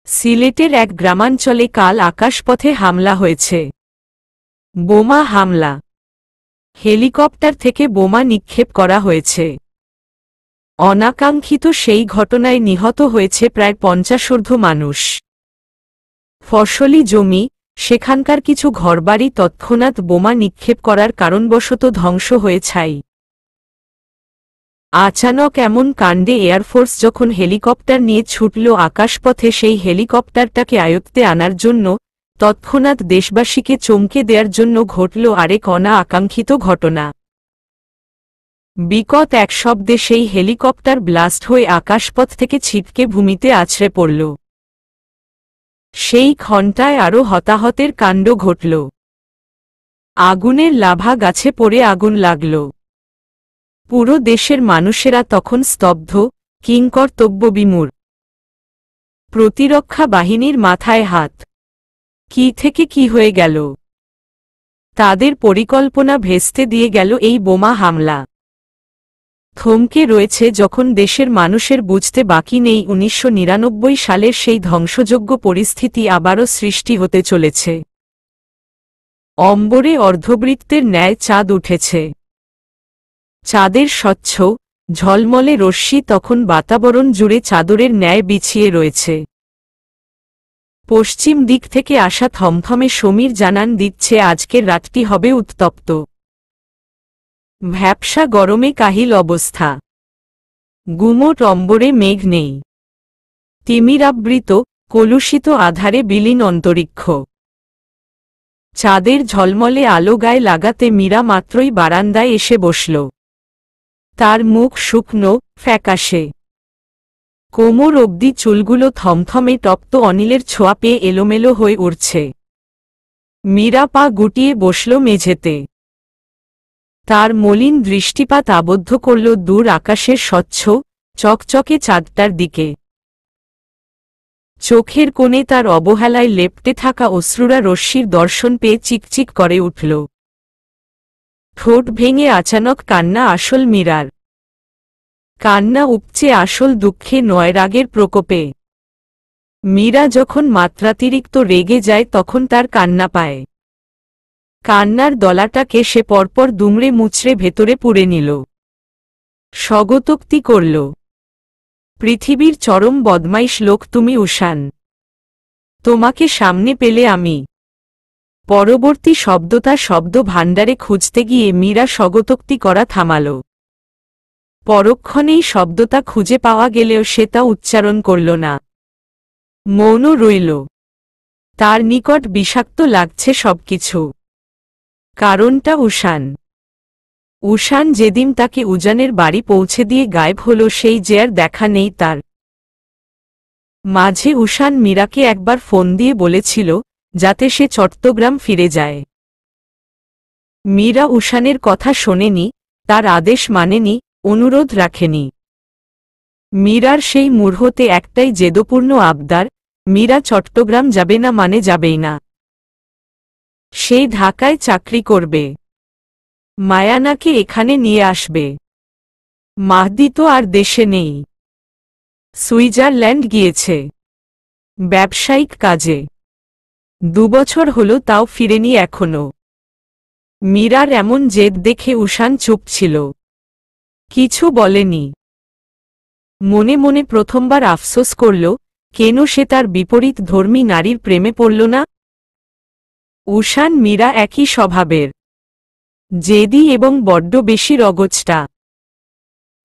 সিলেটের এক গ্রামাঞ্চলে কাল আকাশপথে হামলা হয়েছে। বোমা হামলা। হেলিকপ্টার থেকে বোমা নিক্ষেপ করা হয়েছে। অনাকাঙ্ক্ষিত সেই ঘটনায় নিহত হয়েছে প্রায় 50 মানুষ। ফসলি জমি, সেখানকার কিছু ঘরবাড়ি তৎক্ষণাৎ বোমা নিক্ষেপ করার কারণবশত ধ্বংস হয়ে ছাই। আচানক এমন কাণ্ডে এয়ারফোর্স যখন হেলিকপ্টার নিয়ে ছুটল আকাশপথে, সেই হেলিকপ্টারটাকে আয়ত্তে আনার জন্য, তৎক্ষণাৎ দেশবাসীকে চমকে দেওয়ার জন্য ঘটল আরেক অনা-আকাঙ্ক্ষিত ঘটনা। বিকট এক শব্দে সেই হেলিকপ্টার ব্লাস্ট হয়ে আকাশপথ থেকে ছিটকে ভূমিতে আছড়ে পড়ল। সেই ঘণ্টায় আরও হতাহতের কাণ্ড ঘটল। আগুনের লাভা গাছে পড়ে আগুন লাগল। পুরো দেশের মানুষেরা তখন স্তব্ধ, কিংকর্তব্যবিমূঢ়। প্রতিরক্ষা বাহিনীর মাথায় হাত। কি থেকে কি হয়ে গেল? তাদের পরিকল্পনা ভেস্তে দিয়ে গেল এই বোমা হামলা। থমকে রয়েছে যখন দেশের মানুষের বুঝতে বাকি নেই 1999 সালের সেই ধ্বংসযোগ্য পরিস্থিতি আবারও সৃষ্টি হতে চলেছে। অম্বরে অর্ধবৃত্তের ন্যায় চাঁদ উঠেছে। চাঁদের স্বচ্ছ, ঝলমলে রশ্মি তখন বাতাবরণ জুড়ে চাদরের ন্যায় বিছিয়ে রয়েছে। পশ্চিম দিক থেকে আসা থমথমে সমীর জানান দিচ্ছে আজকের রাতটি হবে উত্তপ্ত। ভ্যাপসা গরমে কাহিল অবস্থা। গুমোট অম্বরে মেঘ নেই। তিমিরাবৃত, কলুষিত আধারে বিলীন অন্তরিক্ষ। চাঁদের ঝলমলে আলো গায়ে লাগাতে মীরা মাত্রই বারান্দায় এসে বসল। তার মুখ শুকনো, ফ্যাকাশে। কোমর অবধি চুলগুলো থমথমে তপ্ত অনিলের ছোঁয়া পেয়ে এলোমেলো হয়ে উঠছে। মীরা পা গুটিয়ে বসল মেঝেতে। তার মলিন দৃষ্টিপাত আবদ্ধ করল দূর আকাশের স্বচ্ছ, চকচকে চাঁদটার দিকে। চোখের কোণে তার অবহেলায় লেপ্টে থাকা অশ্রুরা রশ্মির দর্শন পেয়ে চিকচিক করে উঠল। ঠোঁট ভেঙে আচানক কান্না আসল মীরার। কান্না উপচে আসল দুঃখে নয়, রাগের প্রকোপে। মীরা যখন মাত্রাতিরিক্ত রেগে যায় তখন তার কান্না পায়। কান্নার দলাটাকে সে পরপর দুমড়ে মুচড়ে ভেতরে পুরে নিল। স্বগতোক্তি করল, পৃথিবীর চরম বদমাইশ লোক তুমি উষান। তোমাকে সামনে পেলে আমি। পরবর্তী শব্দটা শব্দ ভাণ্ডারে খুঁজতে গিয়ে মীরা স্বগতোক্তি করা থামাল। পরক্ষণেই শব্দটা খুঁজে পাওয়া গেলেও সে তা উচ্চারণ করল না। মৌন রইল। তার নিকট বিষাক্ত লাগছে সবকিছু। কারণটা উষান। উষান যেদিন তাকে উজানের বাড়ি পৌঁছে দিয়ে গায়েব হল, সেই যে আর দেখা নেই তার। মাঝে উষান মীরাকে একবার ফোন দিয়ে বলেছিল যাতে সে চট্টগ্রাম ফিরে যায়। মীরা উষানের কথা শোনেনি, তার আদেশ মানেনি, অনুরোধ রাখেনি। মীরার সেই মুহূর্তে একটাই জেদপূর্ণ আবদার, মীরা চট্টগ্রাম যাবে না মানে যাবেই না। সে ঢাকায় চাকরি করবে। মায়ানাকে এখানে নিয়ে আসবে। মাহদি তো আর দেশে নেই। সুইজারল্যান্ড গিয়েছে ব্যবসায়িক কাজে। 2 বছর হল তাও ফিরেনি এখনো। মীরার এমন জেদ দেখে উষান চুপ ছিল, কিছু বলেনি। মনে মনে প্রথমবার আফসোস করল কেন সে তার বিপরীত ধর্মী নারীর প্রেমে পড়ল না। উষান মীরা একই স্বভাবের, জেদি এবং বড্ড বেশি রগচটা।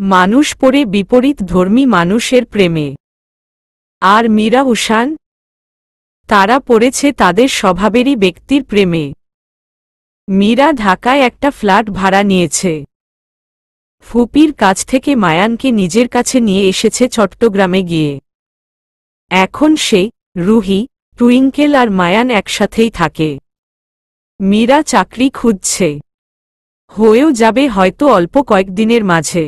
মানুষ পড়ে বিপরীত ধর্মী মানুষের প্রেমে। আর মীরা উষান, তারা পড়েছে তাদের স্বভাবেরই ব্যক্তির প্রেমে। মীরা ঢাকায় একটা ফ্ল্যাট ভাড়া নিয়েছে। ফুপির কাছ থেকে মায়ানকে নিজের কাছে নিয়ে এসেছে চট্টগ্রামে গিয়ে। এখন সে, রুহি, টুইঙ্কেল আর মায়ান একসাথেই থাকে। মীরা চাকরি খুঁজছে। হয়েও যাবে হয়তো অল্প কয়েকদিনের মাঝে।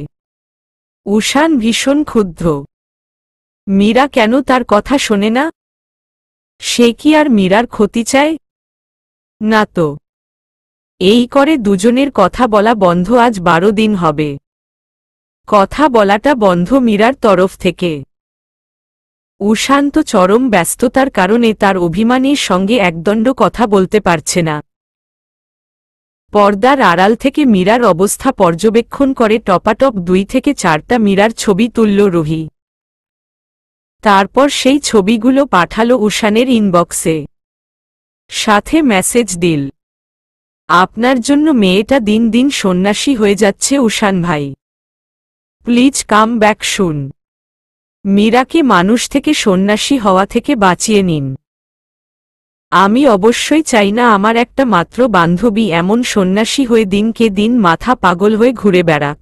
উষান ভীষণ ক্ষুব্ধ। মীরা কেন তার কথা শোনে না? সে কি আর মীরার ক্ষতি চায়? না তো। এই করে দুজনের কথা বলা বন্ধ আজ 12 দিন হবে। কথা বলাটা বন্ধ মীরার তরফ থেকে। উষান তো চরম ব্যস্ততার কারণে তার অভিমানীর সঙ্গে একদণ্ড কথা বলতে পারছে না। পর্দার আড়াল থেকে মীরার অবস্থা পর্যবেক্ষণ করে টপাটপ 2 থেকে 4টা মীরার ছবি তুলল রুহি। তারপর সেই ছবিগুলো পাঠালো উষানের ইনবক্সে, সাথে মেসেজ দিল, আপনার জন্য মেয়েটা দিন দিন সন্ন্যাসী হয়ে যাচ্ছে উষান ভাই, প্লিজ কাম ব্যাক শুন। মীরাকে মানুষ থেকে সন্ন্যাসী হওয়া থেকে বাঁচিয়ে নিন। আমি অবশ্যই চাই না আমার একটা মাত্র বান্ধবী এমন সন্ন্যাসী হয়ে দিনকে দিন মাথা পাগল হয়ে ঘুরে বেড়াক।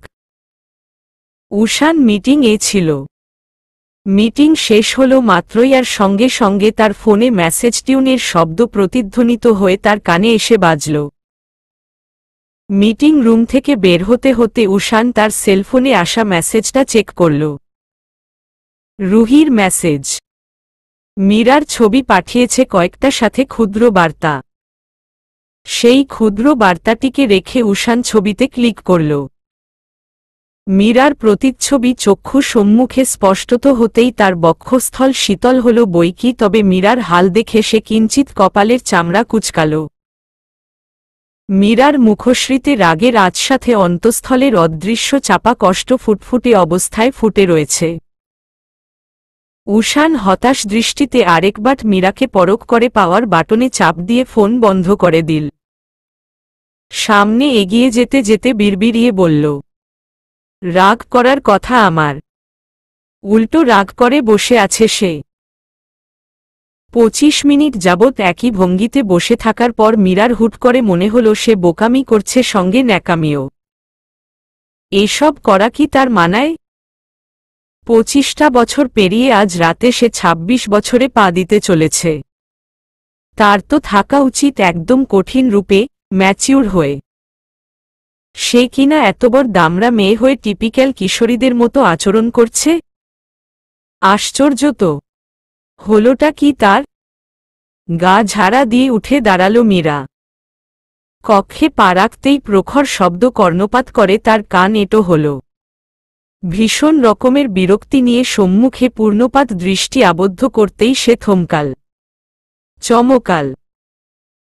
উষান মিটিংয়ে ছিল। মিটিং শেষ হল মাত্রই আর সঙ্গে সঙ্গে তার ফোনে মেসেজ টিউনের শব্দ প্রতিধ্বনিত হয়ে তার কানে এসে বাজল। মিটিং রুম থেকে বের হতে হতে উষান তার সেলফোনে আসা মেসেজটা চেক করল। রুহির মেসেজ। মীরার ছবি পাঠিয়েছে কয়েকটা, সাথে ক্ষুদ্র বার্তা। সেই ক্ষুদ্র বার্তাটিকে রেখে উষান ছবিতে ক্লিক করল। মীরার প্রতিচ্ছবি চক্ষু সম্মুখে স্পষ্টত হতেই তার বক্ষস্থল শীতল হল বইকি, তবে মীরার হাল দেখে সে কিঞ্চিত কপালের চামড়া কুঁচকাল। মীরার মুখশ্রীতে রাগের আঁচ, সাথে অন্তঃস্থলের অদৃশ্য চাপা কষ্ট ফুটফুটে অবস্থায় ফুটে রয়েছে। উষান হতাশ দৃষ্টিতে আরেকবার মীরাকে পরখ করে পাওয়ার বাটনে চাপ দিয়ে ফোন বন্ধ করে দিল। সামনে এগিয়ে যেতে যেতে বিড়বিড়িয়ে বলল, রাগ করার কথা আমার। উল্টো রাগ করে বসে আছে সে। 25 মিনিট যাবৎ একই ভঙ্গিতে বসে থাকার পর মীরার হুট করে মনে হল সে বোকামি করছে, সঙ্গে ন্যাকামিও। এসব করা কি তার মানায়? 25টা বছর পেরিয়ে আজ রাতে সে 26 বছরে পা দিতে চলেছে। তার তো থাকা উচিত একদম কঠিন রূপে, ম্যাচিউর হয়ে। সে কিনা এতবড় দামড়া মেয়ে হয়ে টিপিক্যাল কিশোরীদের মতো আচরণ করছে। আশ্চর্য তো। হলোটা কি তার? গা ঝাড়া দিয়ে উঠে দাঁড়াল মীরা। কক্ষে পা রাখতেই প্রখর শব্দ কর্ণপাত করে তার কান এঁটো হল। ভীষণ রকমের বিরক্তি নিয়ে সম্মুখে পূর্ণপাত দৃষ্টি আবদ্ধ করতেই সে থমকাল, চমকাল,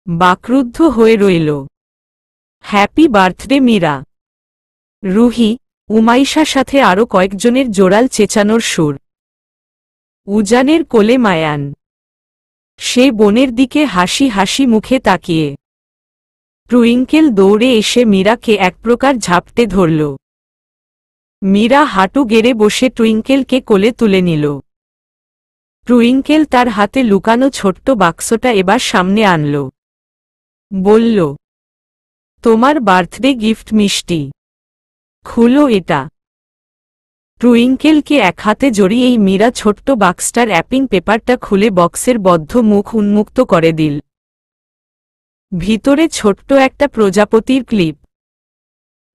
বাকরুদ্ধ হয়ে রইল। Happy birthday Meera. রুহি, উমাইশা, সাথে আরও কয়েকজনের জোরাল চেঁচানোর সুর। উজানের কোলে মায়ান। সে বোনের দিকে হাসি হাসি মুখে তাকিয়ে। টুইঙ্কেল দৌড়ে এসে মীরাকে এক প্রকার ঝাপটে ধরল। মীরা হাঁটু গেড়ে বসে টুইঙ্কেলকে কোলে তুলে নিল। টুইঙ্কেল তার হাতে লুকানো ছোট্ট বাক্সটা এবার সামনে আনল। বলল, তোমার বার্থডে গিফট মিষ্টি, খুলো এটা। টুইঙ্কেলকে এক হাতে জড়িয়েই মীরা ছোট্ট বাক্সটার র্যাপিং পেপারটা খুলে বক্সের বদ্ধ মুখ উন্মুক্ত করে দিল। ভিতরে ছোট্ট একটা প্রজাপতির ক্লিপ।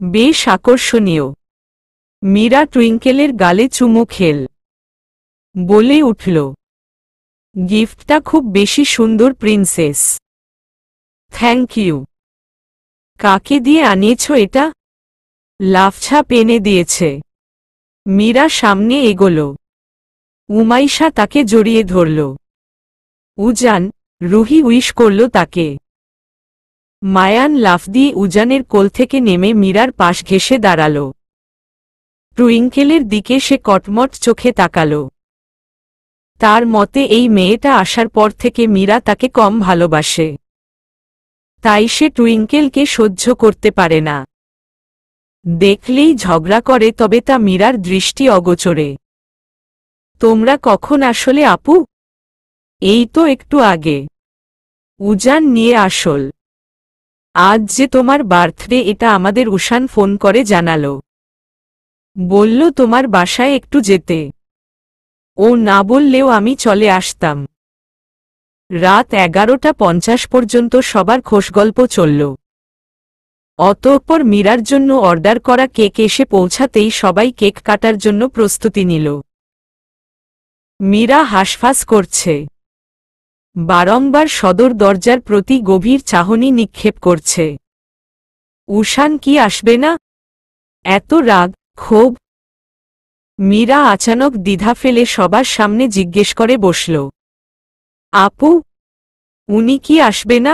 বেশ আকর্ষণীয়। মীরা টুইঙ্কেলের গালে চুমু খেল। বলে উঠল, গিফটটা খুব বেশি সুন্দর প্রিন্সেস। Thank you. কাকে দিয়ে আনিয়েছ এটা? লাফছাপ এনে দিয়েছে। মীরা সামনে এগোল। উমাইশা তাকে জড়িয়ে ধরল। উজান, রুহি উইশ করল তাকে। মায়ান লাফ দিয়ে উজানের কোল থেকে নেমে মীরার পাশ ঘেঁষে দাঁড়াল। টুইঙ্কেলের দিকে সে কটমট চোখে তাকাল। তার মতে এই মেয়েটা আসার পর থেকে মীরা তাকে কম ভালোবাসে। তাই সে টুইঙ্কেলকে সহ্য করতে পারে না। দেখলেই ঝগড়া করে, তবে তা মীরার দৃষ্টি অগোচরে। তোমরা কখন আসলে আপু? এই তো একটু আগে। উজান নিয়ে আসল। আজ যে তোমার বার্থডে এটা আমাদের উষান ফোন করে জানালো। বলল তোমার বাসায় একটু যেতে। ও না বললেও আমি চলে আসতাম। রাত 11:50 পর্যন্ত সবার খোশগল্প চলল। অতঃপর মীরার জন্য অর্ডার করা কেক এসে পৌঁছাতেই সবাই কেক কাটার জন্য প্রস্তুতি নিল। মীরা হাঁসফাঁস করছে। বারংবার সদর দরজার প্রতি গভীর চাহনি নিক্ষেপ করছে। উষান কি আসবে না? এত রাগ, ক্ষোভ। মীরা আচানক দ্বিধা ফেলে সবার সামনে জিজ্ঞেস করে বসল, আপু, উনি কি আসবে না?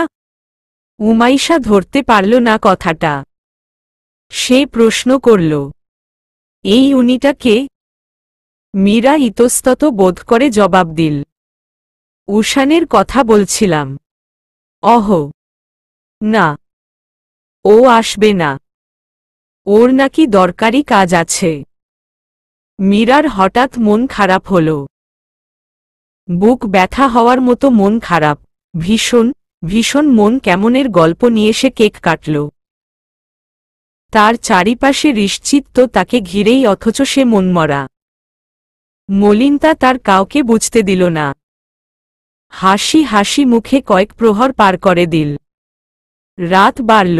উমাইশা ধরতে পারল না কথাটা। সে প্রশ্ন করল, এই উনিটা কে? মীরা ইতস্তত বোধ করে জবাব দিল, উশানের কথা বলছিলাম। অহ, না, ও আসবে না, ওর নাকি দরকারি কাজ আছে। মীরার হঠাৎ মন খারাপ হল। বুক ব্যথা হওয়ার মতো মন খারাপ, ভীষণ ভীষণ মন কেমনের গল্প নিয়ে সে কেক কাটল। তার চারিপাশে নিশ্চিত তাকে ঘিরেই, অথচ সে মনমরা। মলিনতা তার কাউকে বুঝতে দিল না। হাসি হাসি মুখে কয়েক প্রহর পার করে দিল। রাত বাড়ল।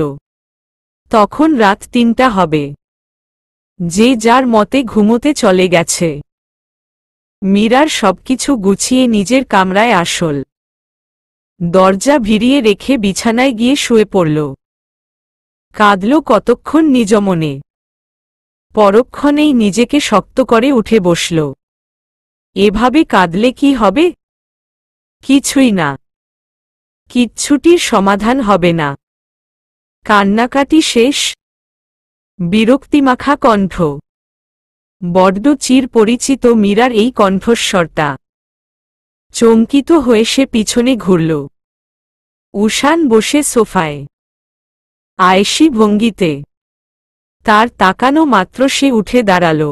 তখন রাত ৩টা হবে। যে যার মতে ঘুমোতে চলে গেছে। মীরার সবকিছু গুছিয়ে নিজের কামরায় আসল। দরজা ভিড়িয়ে রেখে বিছানায় গিয়ে শুয়ে পড়ল। কাঁদল কতক্ষণ নিজ মনে। পরক্ষণেই নিজেকে শক্ত করে উঠে বসল। এভাবে কাঁদলে কি হবে? কিছুই না। কিচ্ছুটির সমাধান হবে না। কান্নাকাটি শেষ। বিরক্তিমাখা কণ্ঠ। বড্ড চির পরিচিত মীরার এই কণ্ঠস্বরটা। চমকিত হয়ে সে পিছনে ঘুরল। উশান বসে সোফায়, আয়েশি ভঙ্গিতে। তার তাকানো মাত্র সে উঠে দাঁড়াল।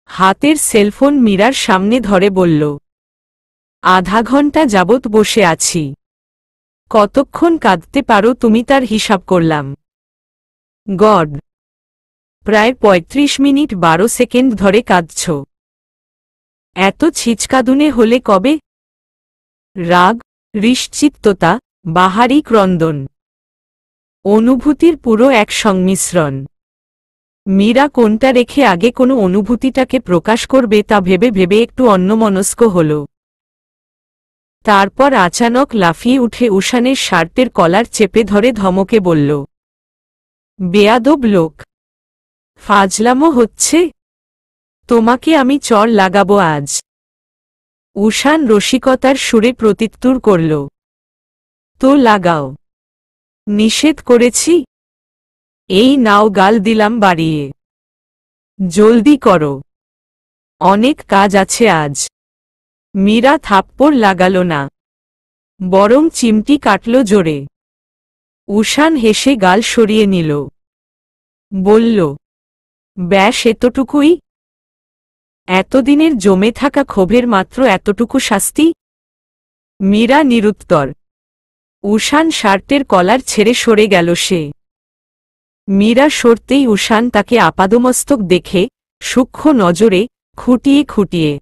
হাতের সেলফোন মীরার সামনে ধরে বলল, আধা ঘন্টা যাবৎ বসে আছি। কতক্ষণ কাঁদতে পারো তুমি তার হিসাব করলাম। গড, প্রায় ৩৫ মিনিট ১২ সেকেন্ড ধরে কাঁদছ। এত ছিচকাদুনে হলে কবে? রাগ, নিশ্চিততা, বাহারি ক্রন্দন, অনুভূতির পুরো এক সংমিশ্রণ। মীরা কোনটা রেখে আগে কোনো অনুভূতিটাকে প্রকাশ করবে তা ভেবে ভেবে একটু অন্যমনস্ক হল। তারপর আচানক লাফিয়ে উঠে উশানের শার্টের কলার চেপে ধরে ধমকে বলল, বেয়াদব লোক, ফাজলামো হচ্ছে? তোমাকে আমি চড় লাগাবো আজ। উশান রসিকতার সুরে প্রত্যুত্তর করল, তো লাগাও। নিষেধ করেছি? এই নাও গাল দিলাম বাড়িয়ে। জলদি করো, অনেক কাজ আছে আজ। মীরা থাপ্পড় লাগাল না, বরং চিমটি কাটল জোরে। উশান হেসে গাল সরিয়ে নিল। বলল, ব্যাস এতটুকুই? এতদিনের জমে থাকা ক্ষোভের মাত্র এতটুকু শাস্তি? মীরা নিরুত্তর। উশান শার্টের কলার ছেড়ে সরে গেল। সে মীরা সরতেই উশান তাকে আপাদমস্তক দেখে, সূক্ষ্ম নজরে, খুঁটিয়ে খুঁটিয়ে।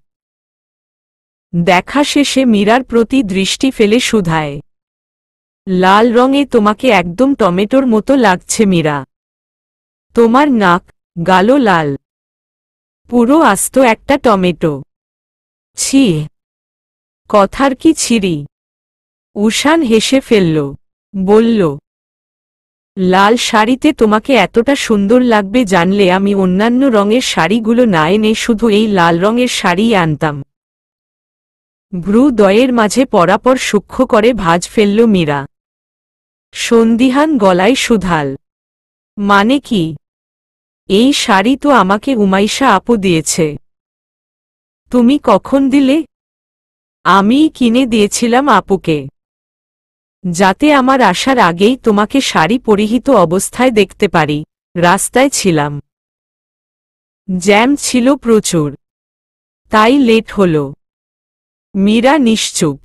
দেখা শেষে মীরার প্রতি দৃষ্টি ফেলে শুধায়, লাল রঙে তোমাকে একদম টমেটোর মতো লাগছে মীরা। তোমার নাক, গালও লাল, পুরো আস্ত একটা টমেটো। ছি, কথার কি ছিরি? উশান হেসে ফেলল, বলল, লাল শাড়িতে তোমাকে এতটা সুন্দর লাগবে জানলে আমি অন্যান্য রঙের শাড়িগুলো না এনে শুধু এই লাল রঙের শাড়িই আনতাম। ভ্রুদ্বয়ের মাঝে পরাপর সূক্ষ্ম করে ভাঁজ ফেলল মীরা। সন্দিহান গলায় শুধাল, মানে কি? এই শাড়ি তো আমাকে উমাইশা আপু দিয়েছে। তুমি কখন দিলে? আমিই কিনে দিয়েছিলাম আপুকে, যাতে আমার আসার আগেই তোমাকে শাড়ি পরিহিত অবস্থায় দেখতে পারি। রাস্তায় ছিলাম, জ্যাম ছিল প্রচুর, তাই লেট হল। মীরা নিশ্চুপ।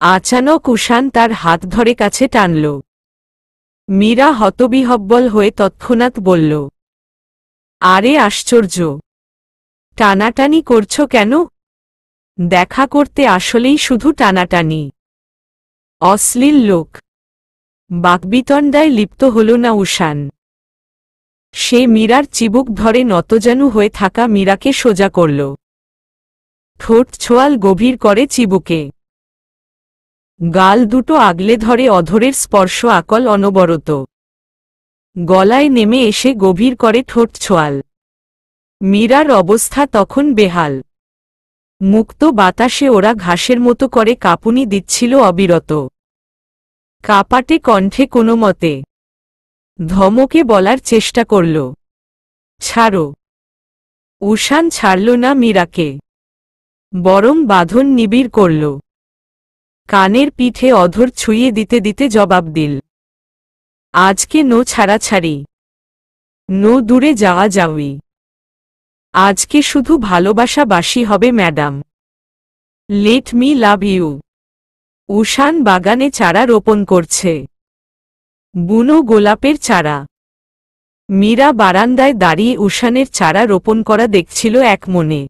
আচানক উশান তার হাত ধরে কাছে টানল। মীরা হতবিহ্বল হয়ে তৎক্ষণাৎ বলল, আরে আশ্চর্য, টানাটানি করছো কেন? দেখা করতে আসলেই শুধু টানাটানি? অশ্লীল লোক। বাকবিতণ্ডায় লিপ্ত হল না উশান। সে মীরার চিবুক ধরে নতজানু হয়ে থাকা মীরাকে সোজা করল। ঠোঁট ছোয়াল গভীর করে চিবুকে। গাল দুটো আগলে ধরে অধরের স্পর্শ আকল অনবরত। গলায় নেমে এসে গভীর করে ঠোঁট ছোয়াল। মীরার অবস্থা তখন বেহাল। মুক্ত বাতাসে ওরা ঘাসের মতো করে কাঁপুনি দিচ্ছিল অবিরত। কাঁপাটে কণ্ঠে কোনো মতে ধমকে বলার চেষ্টা করল, ছাড়ো। উষান ছাড়ল না মীরাকে, বরং বাঁধন নিবিড় করল। কানের পিঠে অধর ছুঁয়ে দিতে দিতে জবাব দিল, আজকে নো ছাড়াছাড়ি, নো দূরে যাওয়া যাওয়ি। আজকে শুধু ভালোবাসা বাসি হবে madam. Let me love you. উষান বাগানে চারা রোপণ করছে, বুনো গোলাপের চারা। মীরা বারান্দায় দাঁড়িয়ে উষানের চারা রোপণ করা দেখছিল এক মনে।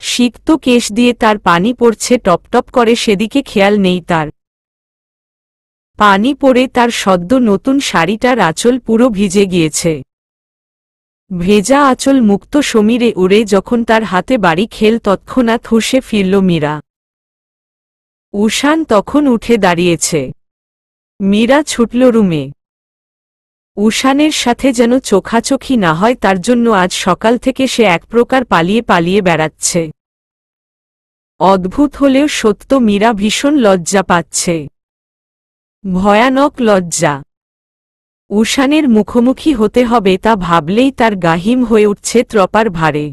সিক্ত কেশ দিয়ে তার পানি পড়ছে টপটপ করে, সেদিকে খেয়াল নেই তার। পানি পড়ে তার সদ্য নতুন শাড়িটার আঁচল পুরো ভিজে গিয়েছে। ভেজা আঁচল মুক্ত সমীরে উড়ে যখন তার হাতে বাড়ি খেল, তৎক্ষণাৎ হুঁশে ফিরল মীরা। উষান তখন উঠে দাঁড়িয়েছে। মীরা ছুটল রুমে। উষানের সাথে যেন চোখাচোখি না হয় তার জন্য আজ সকাল থেকে সে এক প্রকার পালিয়ে পালিয়ে বেড়াচ্ছে। অদ্ভুত হলেও সত্য, মীরা ভীষণ লজ্জা পাচ্ছে, ভয়ানক লজ্জা। উষানের মুখোমুখি হতে হবে তা ভাবলেই তার গাহিম হয়ে উঠছে ত্রপার ভারে।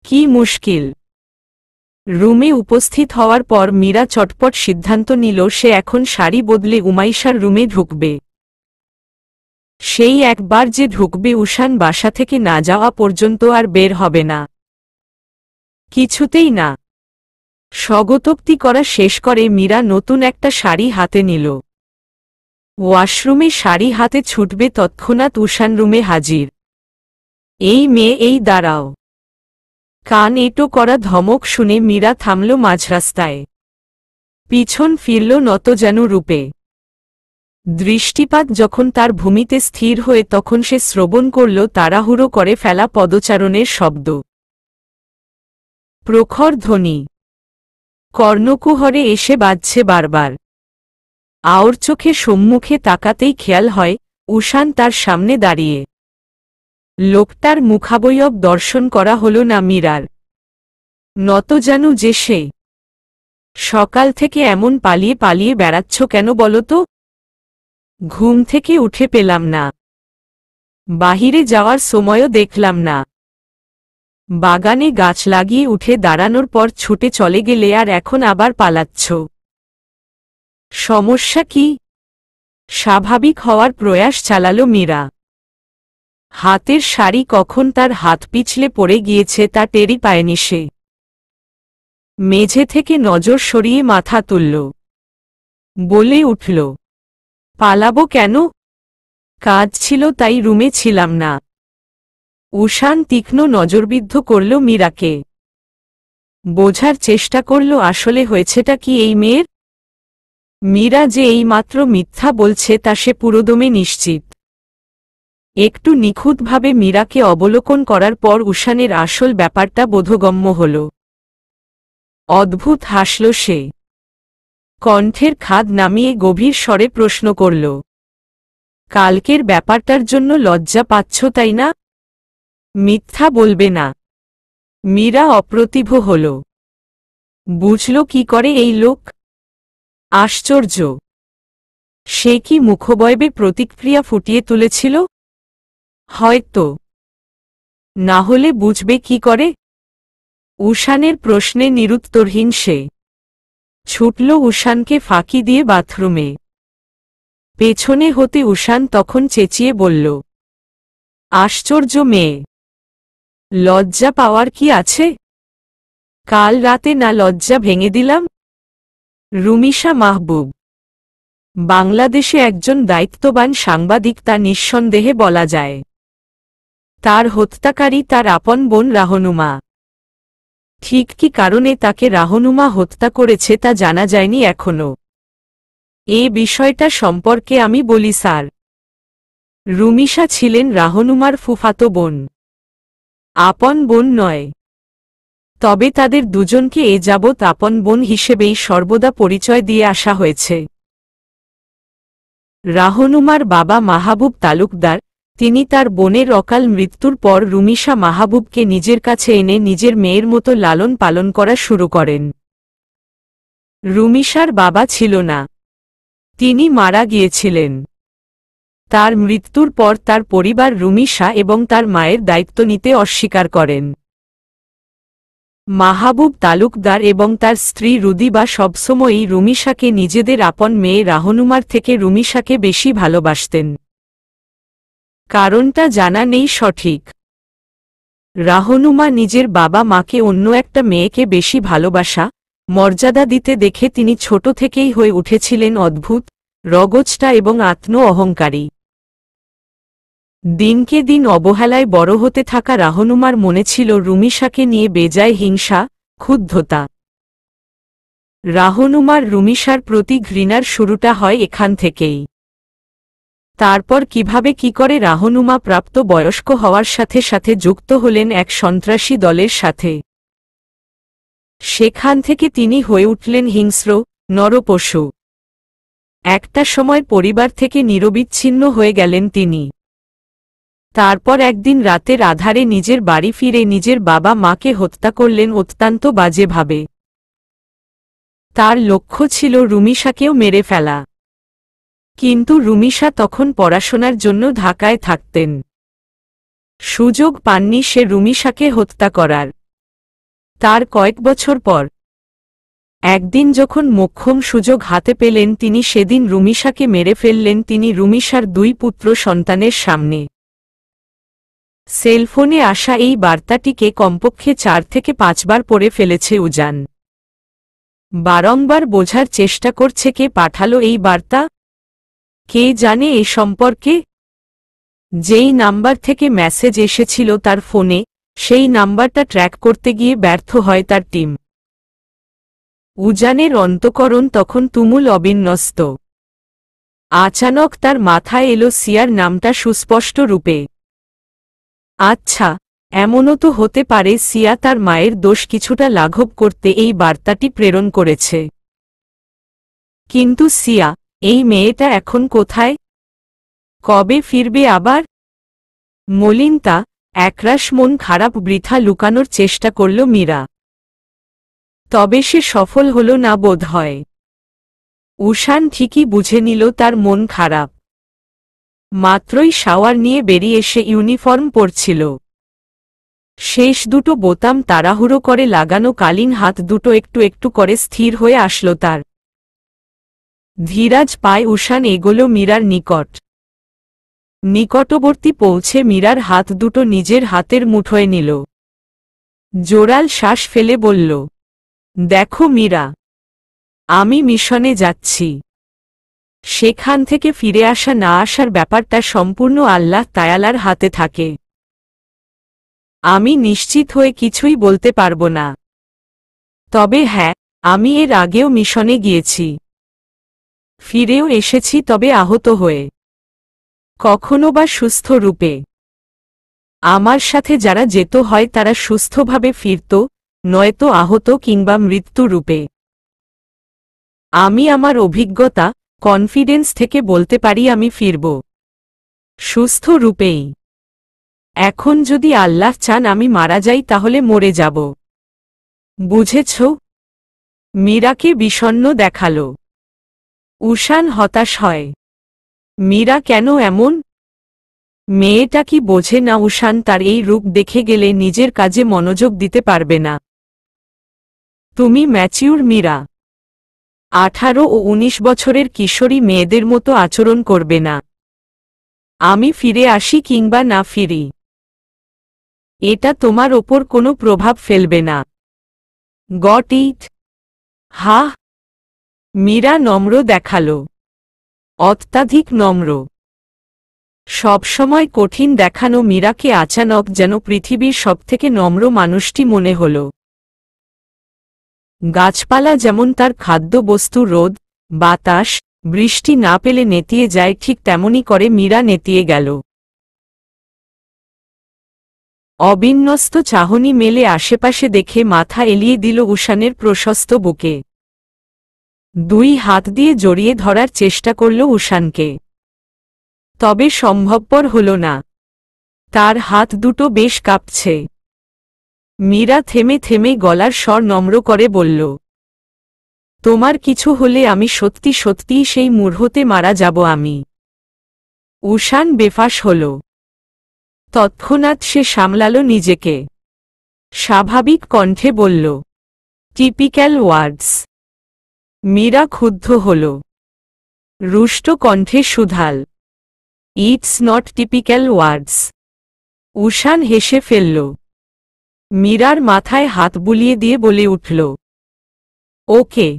কি মুশকিল! রুমে উপস্থিত হওয়ার পর মীরা চটপট সিদ্ধান্ত নিল সে এখন শাড়ি বদলে উমাইশার রুমে ঢুকবে। সেই একবার যে ঢুকবে, উষান বাসা থেকে না যাওয়া পর্যন্ত আর বের হবে না, কিছুতেই না। স্বগতোক্তি করা শেষ করে মীরা নতুন একটা শাড়ি হাতে নিল। ওয়াশরুমে শাড়ি হাতে ছুটবে, তৎক্ষণাৎ উষান রুমে হাজির। এই মেয়ে, এই দাঁড়াও। কান এঁটো করা ধমক শুনে মীরা থামল মাঝরাস্তায়, পিছন ফিরল নতজান রূপে। দৃষ্টিপাত যখন তার ভূমিতে স্থির হয়ে, তখন সে শ্রবণ করল তাড়াহুড়ো করে ফেলা পদচারণের শব্দ, প্রখর ধ্বনি, কর্ণকুহরে এসে বাজছে বারবার। আওর চোখে সম্মুখে তাকাতেই খেয়াল হয় উষান তার সামনে দাঁড়িয়ে। লোকটার মুখাবয়ব দর্শন করা হল না মীরার। নতজানু যে সে। সকাল থেকে এমন পালিয়ে পালিয়ে বেড়াচ্ছ কেন বলো তো? ঘুম থেকে উঠে পেলাম না, বাহিরে যাওয়ার সময়ও দেখলাম না। বাগানে গাছ লাগিয়ে উঠে দাঁড়ানোর পর ছুটে চলে গেলে, আর এখন আবার পালাচ্ছ। সমস্যা কি? স্বাভাবিক হওয়ার প্রয়াস চালালো মীরা। হাতের শাড়ি কখন তার হাত পিছলে পড়ে গিয়েছে তা টেরই পায়নি সে। মেঝে থেকে নজর সরিয়ে মাথা তুলল, বলে উঠল, পালাবো কেন? কাজ ছিল তাই রুমে ছিলাম না। উষান তীক্ষ্ণ নজরবিদ্ধ করল মীরাকে। বোঝার চেষ্টা করল আসলে হয়েছেটা কি এই মেয়ের। মীরা যে এইমাত্র মিথ্যা বলছে তা সে পুরোদমে নিশ্চিত। একটু নিখুঁতভাবে মীরাকে অবলোকন করার পর উষানের আসল ব্যাপারটা বোধগম্য হল। অদ্ভুত হাসল সে। কণ্ঠের খাদ নামিয়ে গভীর স্বরে প্রশ্ন করল, কালকের ব্যাপারটার জন্য লজ্জা পাচ্ছ তাই না? মিথ্যা বলবে না। মীরা অপ্রতিভ হল। বুঝল কি করে এই লোক? আশ্চর্য! সে কি মুখবয়বে প্রতিক্রিয়া ফুটিয়ে তুলেছিল? হয়তো। না হলে বুঝবে কি করে? উষানের প্রশ্নে নিরুত্তরহীন সে। ছুটল উষানকে ফাঁকি দিয়ে বাথরুমে। পেছনে হতে উষান তখন চেঁচিয়ে বলল, আশ্চর্য মেয়ে! লজ্জা পাওয়ার কি আছে? কাল রাতে না লজ্জা ভেঙে দিলাম? রুমিশা মাহবুব বাংলাদেশে একজন দায়িত্ববান সাংবাদিক, তা নিঃসন্দেহে বলা যায়। তার হত্যাকারী তার আপন বোন রাহনুমা। ঠিক কি কারণে তাকে রাহনুমা হত্যা করেছে তা জানা যায়নি এখনো। এ বিষয়টা সম্পর্কে আমি বলি স্যার। রুমিশা ছিলেন রাহনুমার ফুফাতো বোন, আপন বোন নয়। তবে তাদের দুজনকে এ যাবৎ আপন বোন হিসেবেই সর্বদা পরিচয় দিয়ে আসা হয়েছে। রাহনুমার বাবা মাহবুব তালুকদার, তিনি তার বোনের অকাল মৃত্যুর পর রুমিশা মাহবুবকে নিজের কাছে এনে নিজের মেয়ের মতো লালন পালন করা শুরু করেন। রুমিশার বাবা ছিল না, তিনি মারা গিয়েছিলেন। তার মৃত্যুর পর তার পরিবার রুমিশা এবং তার মায়ের দায়িত্ব নিতে অস্বীকার করেন। মাহবুব তালুকদার এবং তার স্ত্রী রুদিবা সবসময়ই রুমিশাকে নিজেদের আপন মেয়ে রাহনুমার থেকে রুমিশাকে বেশি ভালোবাসতেন। কারণটা জানা নেই সঠিক। রাহনুমা নিজের বাবা মাকে অন্য একটা মেয়েকে বেশি ভালোবাসা, মর্যাদা দিতে দেখে তিনি ছোট থেকেই হয়ে উঠেছিলেন অদ্ভুত, রগচটা এবং আত্ম অহংকারী। দিনকে দিন অবহেলায় বড় হতে থাকা রাহনুমার মনে ছিল রুমিশাকে নিয়ে বেজায় হিংসা, ক্ষুব্ধতা। রাহনুমার রুমিশার প্রতি ঘৃণার শুরুটা হয় এখান থেকেই। তারপর কিভাবে কি করে রাহনুমা প্রাপ্ত বয়স্ক হওয়ার সাথে সাথে যুক্ত হলেন এক সন্ত্রাসী দলের সাথে। সেখান থেকে তিনি হয়ে উঠলেন হিংস্র, নরপশু। একটা সময় পরিবার থেকে নিরবিচ্ছিন্ন হয়ে গেলেন তিনি। তারপর একদিন রাতের আধারে নিজের বাড়ি ফিরে নিজের বাবা মাকে হত্যা করলেন অত্যন্ত বাজেভাবে। তার লক্ষ্য ছিল রুমিশাকেও মেরে ফেলা। কিন্তু রুমিশা তখন পড়াশোনার জন্য ঢাকায় থাকতেন। সুযোগ পাননি সে রুমিশাকে হত্যা করার। তার কয়েক বছর পর একদিন যখন মোক্ষম সুযোগ হাতে পেলেন তিনি সেদিন রুমিশাকে মেরে ফেললেন। তিনি রুমিশার 2 পুত্র সন্তানের সামনে। সেলফোনে আসা এই বার্তাটিকে কমপক্ষে 4 থেকে 5 বার পড়ে ফেলেছে উজান। বারংবার বোঝার চেষ্টা করছে কে পাঠালো এই বার্তা, কে জানে এ সম্পর্কে। যেই নাম্বার থেকে মেসেজ এসেছিল তার ফোনে, সেই নাম্বারটা ট্র্যাক করতে গিয়ে ব্যর্থ হয় তার টিম। উজানের অন্তঃকরণ তখন তুমুল অবিন্যস্ত। আচানক তার মাথায় এলো সিয়ার নামটা সুস্পষ্ট রূপে। আচ্ছা, এমনও তো হতে পারে সিয়া তার মায়ের দোষ কিছুটা লাঘব করতে এই বার্তাটি প্রেরণ করেছে। কিন্তু সিয়া, এই মেয়েটা এখন কোথায়? কবে ফিরবে আবার? মলিনতা, একরাশ মন খারাপ বৃথা লুকানোর চেষ্টা করল মীরা। তবে সে সফল হল না বোধ হয়। উষান ঠিকই বুঝে নিল তার মন খারাপ। মাত্রই শাওয়ার নিয়ে বেরিয়ে এসে ইউনিফর্ম পরছিল। শেষ দুটো বোতাম তাড়াহুড়ো করে লাগানো কালীন হাত দুটো একটু একটু করে স্থির হয়ে আসল তার। ধীরাজ পায় উষান এগোলো মীরার নিকট। নিকটবর্তী পৌঁছে মীরার হাত দুটো নিজের হাতের মুঠোয় নিল। জোরাল শ্বাস ফেলে বলল, দেখো মীরা, আমি মিশনে যাচ্ছি। সেখান থেকে ফিরে আসা না আসার ব্যাপারটা সম্পূর্ণ আল্লাহ তায়ালার হাতে থাকে। আমি নিশ্চিত হয়ে কিছুই বলতে পারব না। তবে হ্যাঁ, আমি এর আগেও মিশনে গিয়েছি, ফিরেও এসেছি, তবে আহত হয়ে, কখনো বা সুস্থ রূপে। আমার সাথে যারা যেত হয় তারা সুস্থভাবে ফিরত, নয়তো আহত কিংবা মৃত্যু রূপে। আমি আমার অভিজ্ঞতা, কনফিডেন্স থেকে বলতে পারি আমি ফিরব সুস্থ রূপেই। এখন যদি আল্লাহ চান আমি মারা যাই তাহলে মরে যাব। বুঝেছ? মীরাকে বিষণ্ণ দেখালো। উষান হতাশ হয়। মীরা কেন এমন? মেয়েটা কি বোঝে না উষান তার এই রূপ দেখে গেলে নিজের কাজে মনোযোগ দিতে পারবে না? তুমি ম্যাচিউর মীরা, 18 ও 19 বছরের কিশোরী মেয়েদের মতো আচরণ করবে না। আমি ফিরে আসি কিংবা না ফিরি, এটা তোমার ওপর কোনো প্রভাব ফেলবে না। Got it? হা? মীরা নম্র দেখালো, অত্যাধিক নম্র। সবসময় কঠিন দেখানো মীরাকে আচানক যেন পৃথিবীর সবথেকে নম্র মানুষটি মনে হল। গাছপালা যেমন তার খাদ্যবস্তু রোদ, বাতাস, বৃষ্টি না পেলে নেতিয়ে যায়, ঠিক তেমনি করে মীরা নেতিয়ে গেল। অবিন্যস্ত চাহনি মেলে আশেপাশে দেখে মাথা এলিয়ে দিল উষানের প্রশস্ত বুকে। 2 হাত দিয়ে জড়িয়ে ধরার চেষ্টা করল উষানকে, তবে সম্ভবপর হল না। তার হাত দুটো বেশ কাঁপছে। মীরা থেমে থেমে গলার স্বর নম্র করে বলল, তোমার কিছু হলে আমি সত্যি সত্যিই সেই মুহূর্তে মারা যাব আমি। উষান বেফাস হল। তৎক্ষণাৎ সে সামলাল নিজেকে। স্বাভাবিক কণ্ঠে বলল, টিপিক্যাল ওয়ার্ডস। মীরা ক্ষুব্ধ হল। রুষ্ট কণ্ঠে শুধাল, ইটস নট টিপিক্যাল ওয়ার্ডস। উষান হেসে ফেলল। মীরার মাথায় হাত বুলিয়ে দিয়ে বলে উঠল, ওকে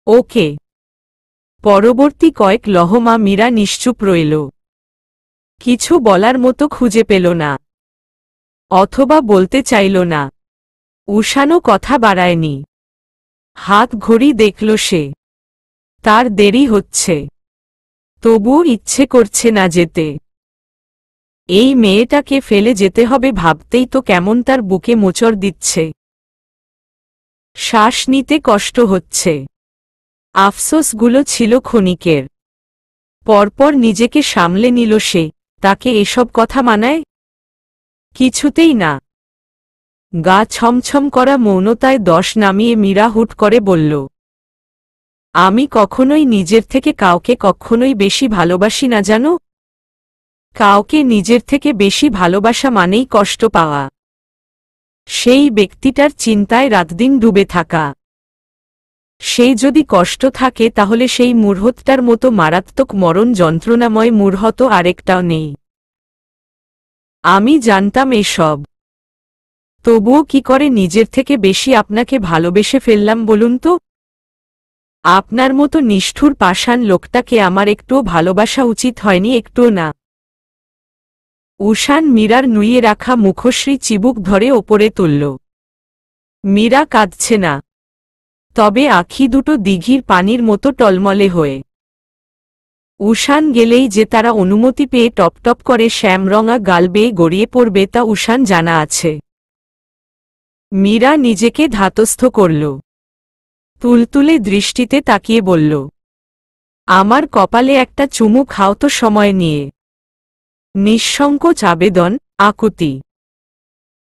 ওকে। পরবর্তী কয়েক লহমা মীরা নিশ্চুপ রইল। কিছু বলার মতো খুঁজে পেল না, অথবা বলতে চাইল না। উষানও কথা বাড়ায়নি। হাত ঘড়ি দেখল সে। তার দেরি হচ্ছে। তবুও ইচ্ছে করছে না যেতে। এই মেয়েটাকে ফেলে যেতে হবে ভাবতেই তো কেমন তার বুকে মোচড় দিচ্ছে। শ্বাস নিতে কষ্ট হচ্ছে। আফসোসগুলো ছিল ক্ষণিকের। পরপর নিজেকে সামলে নিল সে। তাকে এসব কথা মানায়? কিছুতেই না। গা ছমছম করা মৌনতায় 10 নামিয়ে মীরা হুট করে বলল, আমি কখনোই নিজের থেকে কাউকে কখনোই বেশি ভালোবাসি না জানো। কাউকে নিজের থেকে বেশি ভালোবাসা মানেই কষ্ট পাওয়া। সেই ব্যক্তিটার চিন্তায় রাতদিন ডুবে থাকা। সেই যদি কষ্ট থাকে তাহলে সেই মুহূর্তটার মতো মারাত্মক মরণ যন্ত্রণাময় মুহূর্ত আরেকটাও নেই। আমি জানতাম এসব। তবুও কি করে নিজের থেকে বেশি আপনাকে ভালোবেসে ফেললাম বলুন তো। আপনার মতো নিষ্ঠুর পাষাণ লোকটাকে আমার একটুও ভালোবাসা উচিত হয়নি, একটুও না। উষান মীরার নুইয়ে রাখা মুখশ্রী চিবুক ধরে ওপরে তুলল। মীরা কাঁদছে না, তবে আঁখি দুটো দিঘির পানির মতো টলমলে হয়ে। উষান গেলেই যে তারা অনুমতি পেয়ে টপটপ করে শ্যামরঙা গাল বেয়ে গড়িয়ে পড়বে তা উষান জানা আছে। মীরা নিজেকে ধাতস্থ করল। তুলতুলে দৃষ্টিতে তাকিয়ে বলল, আমার কপালে একটা চুমু খাও তো সময় নিয়ে। নিঃসংকোচ আবেদন, আকুতি।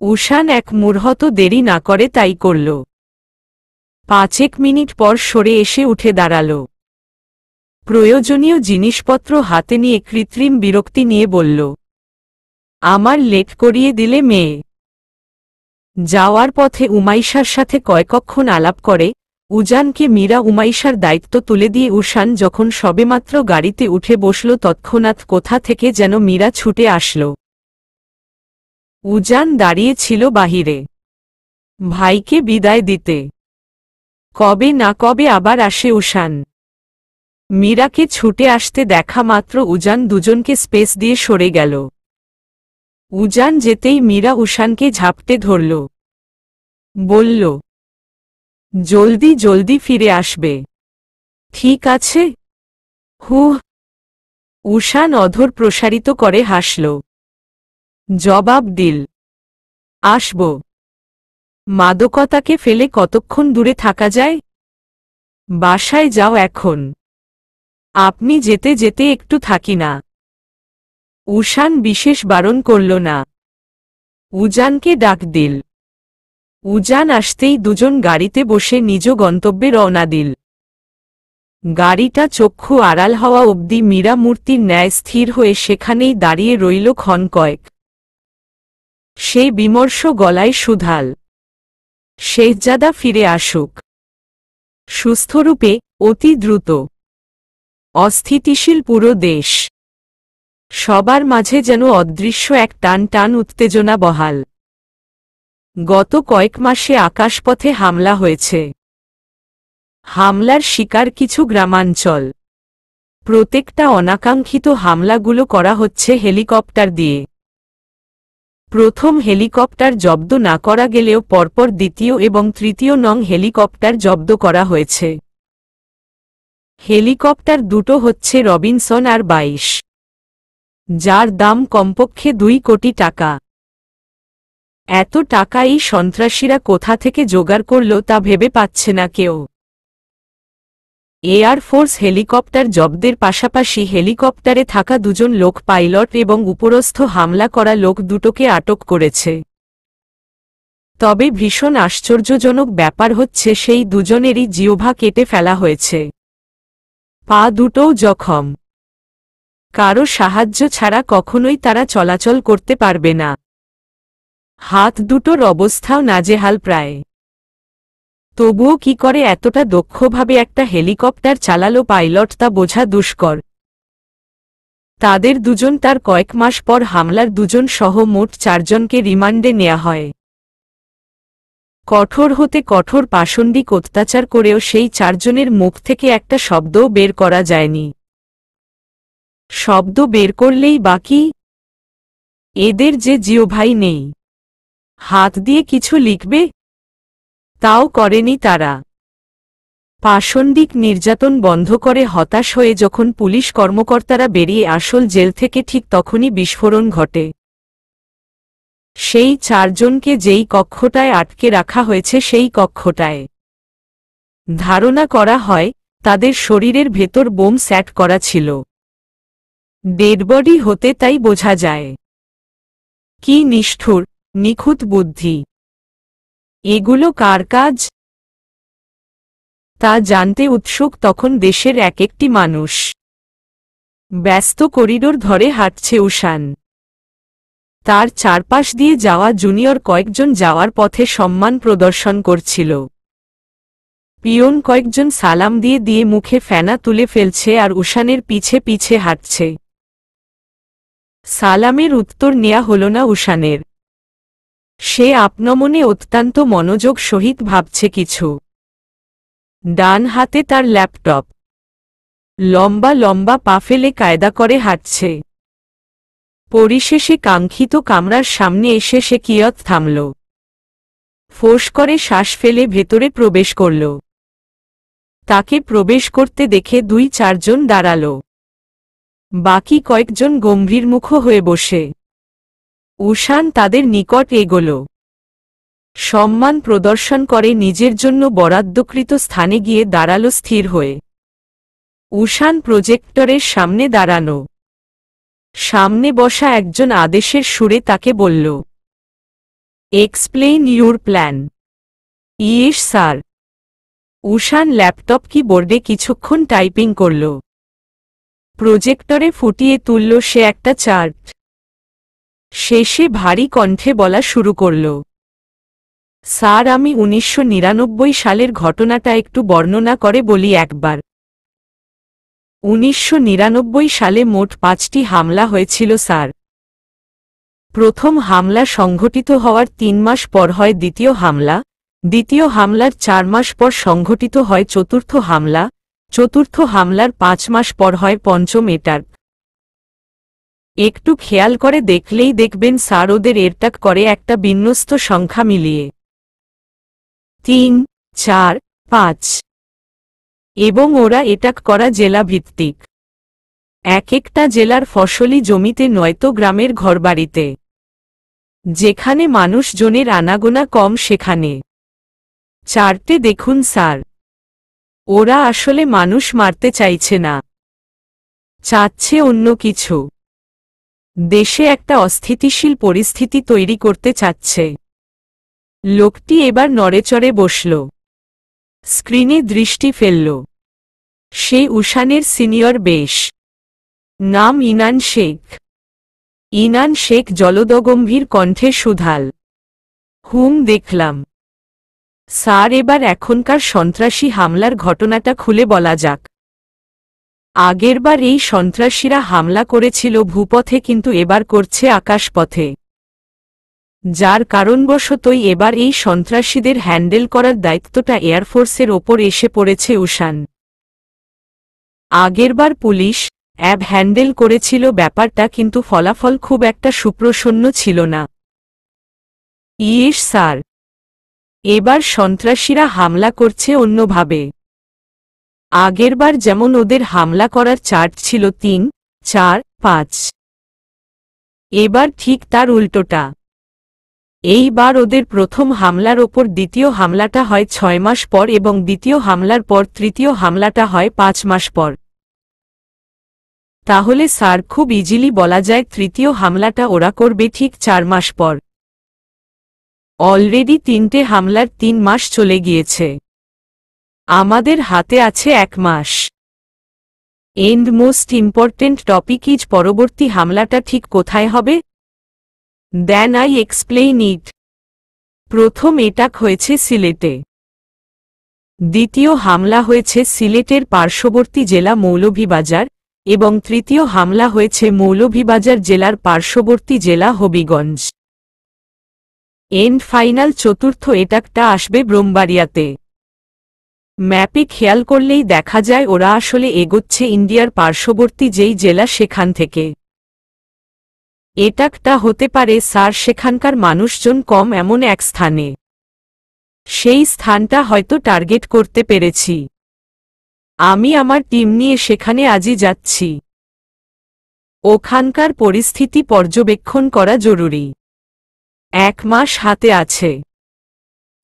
উষান এক মুহূর্ত দেরি না করে তাই করল। 5 মিনিট পর সরে এসে উঠে দাঁড়াল। প্রয়োজনীয় জিনিসপত্র হাতে নিয়ে কৃত্রিম বিরক্তি নিয়ে বলল, আমার লেট করিয়ে দিলে মেয়ে। যাওয়ার পথে উমাইশার সাথে কয়েকক্ষণ আলাপ করে উজানকে মীরা উমাইশার দায়িত্ব তুলে দিয়ে উষান যখন সবেমাত্র গাড়িতে উঠে বসল তৎক্ষণাৎ কোথা থেকে যেন মীরা ছুটে আসল। উজান দাঁড়িয়ে ছিল বাহিরে, ভাইকে বিদায় দিতে। কবে না কবে আবার আসে উষান। মীরাকে ছুটে আসতে দেখা মাত্র উজান দুজনকে স্পেস দিয়ে সরে গেল। উজান যেতেই মীরা উষানকে ঝাপটে ধরল। বলল, জলদি জলদি ফিরে আসবে, ঠিক আছে? হুহ। উষান অধর প্রসারিত করে হাসল। জবাব দিল, আসব। মাদকতাকে ফেলে কতক্ষণ দূরে থাকা যায়? বাসায় যাও এখন। আপনি যেতে যেতে একটু থাকি না। উষান বিশেষ বারণ করল না। উজানকে ডাক দিল। উজান আসতেই দুজন গাড়িতে বসে নিজ গন্তব্যে রওনা দিল। গাড়িটা চক্ষু আড়াল হওয়া অবধি মীরা মূর্তির ন্যায় স্থির হয়ে সেখানেই দাঁড়িয়ে রইল ক্ষণ কয়েক। সেই বিমর্ষ গলায় শুধাল, শেহজাদা ফিরে আসুক। সুস্থরূপে, অতি দ্রুত। অস্থিতিশীল পুরো দেশ। সবার মাঝে যেন অদৃশ্য এক টান টান উত্তেজনা বহাল। গত কয়েক মাসে আকাশপথে হামলা হয়েছে। হামলার শিকার কিছু গ্রামাঞ্চল। প্রত্যেকটা অনাকাঙ্ক্ষিত হামলাগুলো করা হচ্ছে হেলিকপ্টার দিয়ে। প্রথম হেলিকপ্টার জব্দ না করা গেলেও পরপর দ্বিতীয় এবং তৃতীয় নং হেলিকপ্টার জব্দ করা হয়েছে। হেলিকপ্টার দুটো হচ্ছে রবিনসন আর 22, যার দাম কমপক্ষে 2 কোটি টাকা। এত টাকা এই সন্ত্রাসীরা কোথা থেকে জোগাড় করল তা ভেবে পাচ্ছে না কেউ। এয়ারফোর্স হেলিকপ্টার জব্দের পাশাপাশি হেলিকপ্টারে থাকা দুজন লোক পাইলট এবং উপরস্থ হামলা করা লোক দুটোকে আটক করেছে। তবে ভীষণ আশ্চর্যজনক ব্যাপার হচ্ছে সেই দুজনেরই জিহ্বা কেটে ফেলা হয়েছে। পা দুটোও জখম। কারো সাহায্য ছাড়া কখনোই তারা চলাচল করতে পারবে না। হাত দুটোর অবস্থাও নাজেহাল প্রায়। তবুও কি করে এতটা দক্ষভাবে একটা হেলিকপ্টার চালালো পাইলট তা বোঝা দুষ্কর। তাদের দুজন তার কয়েক মাস পর হামলার দুজন সহ মোট 4 জনকে রিমান্ডে নেওয়া হয়। কঠোর হতে কঠোর পাষণ্ডিক অত্যাচার করেও সেই 4 জনের মুখ থেকে একটা শব্দও বের করা যায়নি। শব্দ বের করলেই বাকি। এদের যে জিহ্বাই নেই, হাত দিয়ে কিছু লিখবে তাও করেনি তারা। পাষণ্ডিক নির্যাতন বন্ধ করে হতাশ হয়ে যখন পুলিশ কর্মকর্তারা বেরিয়ে আসল জেল থেকে ঠিক তখনই বিস্ফোরণ ঘটে। সেই 4 জনকে যেই কক্ষটায় আটকে রাখা হয়েছে সেই কক্ষটায় ধারণা করা হয় তাদের শরীরের ভেতর বোম সেট করা ছিল। ডেডবডি হতে তাই বোঝা যায়। কি নিষ্ঠুর, নিখুঁত বুদ্ধি! এগুলো কার কাজ তা জানতে উৎসুক তখন দেশের এক একটি মানুষ। ব্যস্ত করিডোর ধরে হাঁটছে উষান। তার চারপাশ দিয়ে যাওয়া জুনিয়র কয়েকজন যাওয়ার পথে সম্মান প্রদর্শন করছিল। পিয়ন কয়েকজন সালাম দিয়ে দিয়ে মুখে ফেনা তুলে ফেলছে আর উষানের পিছে পিছে হাঁটছে। সালামের উত্তর নেয়া হল না উষানের। সে আপনমনে অত্যন্ত মনোযোগ সহিত ভাবছে কিছু। ডান হাতে তার ল্যাপটপ। লম্বা লম্বা পা ফেলে কায়দা করে হাঁটছে। পরিশেষে কাঙ্ক্ষিত কামরার সামনে এসে সে কিয়ৎ থামল। ফোঁস করে শ্বাস ফেলে ভেতরে প্রবেশ করল। তাকে প্রবেশ করতে দেখে 2-4 জন দাঁড়াল। বাকি কয়েকজন গম্ভীরমুখ হয়ে বসে। উষান তাদের নিকট এগোল। সম্মান প্রদর্শন করে নিজের জন্য বরাদ্দকৃত স্থানে গিয়ে দাঁড়াল স্থির হয়ে। উষান প্রজেক্টরের সামনে দাঁড়ানো। সামনে বসা একজন আদেশের সুরে তাকে বলল, explain your plan. Yes sir. Ushan laptop কিবোর্ডে কিছুক্ষণ টাইপিং করল। প্রজেক্টরে ফুটিয়ে তুলল সে একটা চার্ট। শেষে ভারী কণ্ঠে বলা শুরু করল, স্যার আমি 1999 সালের ঘটনাটা একটু বর্ণনা করে বলি একবার। 1999 সালে মোট 5টি হামলা হয়েছিল স্যার। প্রথম হামলা সংঘটিত হওয়ার 3 মাস পর হয় দ্বিতীয় হামলা, দ্বিতীয় হামলার 4 মাস পর সংঘটিত হয় চতুর্থ হামলা, চতুর্থ হামলার 5 মাস পর হয় পঞ্চম অ্যাটাক। একটু খেয়াল করে দেখলেই দেখবেন স্যার ওদের অ্যাটাক করে একটা বিন্যস্ত সংখ্যা মিলিয়ে 3, 4, 5 এবং ওরা অ্যাটাক করা জেলা ভিত্তিক। এক একটা জেলার ফসলি জমিতে নয়তো গ্রামের ঘরবাড়িতে। যেখানে মানুষজনের আনাগোনা কম সেখানে। চার্টে দেখুন স্যার। ওরা আসলে মানুষ মারতে চাইছে না, চাচ্ছে অন্য কিছু। দেশে একটা অস্থিতিশীল পরিস্থিতি তৈরি করতে চাচ্ছে। লোকটি এবার নড়েচড়ে বসল। স্ক্রিনে দৃষ্টি ফেলল। সে উষানের সিনিয়র বেশ। নাম ইনান শেখ। ইনান শেখ জলদগম্ভীর কণ্ঠে সুধাল, দেখলাম। স্যার এবার এখনকার সন্ত্রাসী হামলার ঘটনাটা খুলে বলা যাক। আগেরবার এই সন্ত্রাসীরা হামলা করেছিল ভূপথে, কিন্তু এবার করছে আকাশপথে। যার কারণবশতই এবার এই সন্ত্রাসীদের হ্যান্ডেল করার দায়িত্বটা এয়ারফোর্সের ওপর এসে পড়েছে উষান। আগেরবার পুলিশ অ্যাব হ্যান্ডেল করেছিল ব্যাপারটা, কিন্তু ফলাফল খুব একটা সুপ্রসন্ন ছিল না। Yes sir. এবার সন্ত্রাসীরা হামলা করছে অন্যভাবে। আগেরবার যেমন ওদের হামলা করার চার্ট ছিল 3, 4, 5, এবার ঠিক তার উল্টোটা। এইবার ওদের প্রথম হামলার ওপর দ্বিতীয় হামলাটা হয় 6 মাস পর এবং দ্বিতীয় হামলার পর তৃতীয় হামলাটা হয় 5 মাস পর। তাহলে স্যার খুব ইজিলি বলা যায় তৃতীয় হামলাটা ওরা করবে ঠিক 4 মাস পর। অলরেডি 3টে হামলার 3 মাস চলে গিয়েছে। আমাদের হাতে আছে 1 মাস। And most important topic is পরবর্তী হামলাটা ঠিক কোথায় হবে? Then I explain it. প্রথম অ্যাটাক হয়েছে সিলেটে। দ্বিতীয় হামলা হয়েছে সিলেটের পার্শ্ববর্তী জেলা মৌলভীবাজার এবং তৃতীয় হামলা হয়েছে মৌলভীবাজার জেলার পার্শ্ববর্তী জেলা হবিগঞ্জ। এন্ড ফাইনাল চতুর্থ অ্যাটাকটা আসবে ব্রহ্মবাড়িয়াতে। ম্যাপে খেয়াল করলেই দেখা যায় ওরা আসলে এগোচ্ছে ইন্ডিয়ার পার্শ্ববর্তী যেই জেলা সেখান থেকে। অ্যাটাকটা হতে পারে স্যার সেখানকার মানুষজন কম এমন এক স্থানে। সেই স্থানটা হয়তো টার্গেট করতে পেরেছি। আমি আমার টিম নিয়ে সেখানে আজই যাচ্ছি। ওখানকার পরিস্থিতি পর্যবেক্ষণ করা জরুরি। 1 মাস হাতে আছে।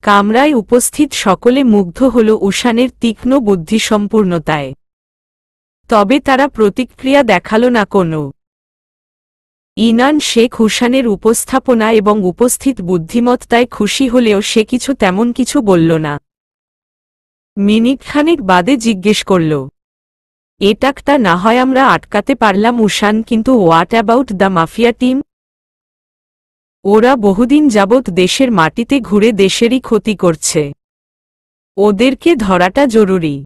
কামরায় উপস্থিত সকলে মুগ্ধ হল উশানের তীক্ষ্ণ বুদ্ধিসম্পূর্ণতায়। তবে তারা প্রতিক্রিয়া দেখালো না কোনো। ইনান শেখ উশানের উপস্থাপনা এবং উপস্থিত বুদ্ধিমত্তায় খুশি হলেও সে কিছু তেমন কিছু বলল না। মিনিটখানেক বাদে জিজ্ঞেস করল, এটাকটা না হয় আমরা আটকাতে পারলাম উশান, কিন্তু what about the mafia team? ওরা বহুদিন যাবৎ দেশের মাটিতে ঘুরে দেশেরই ক্ষতি করছে। ওদেরকে ধরাটা জরুরি।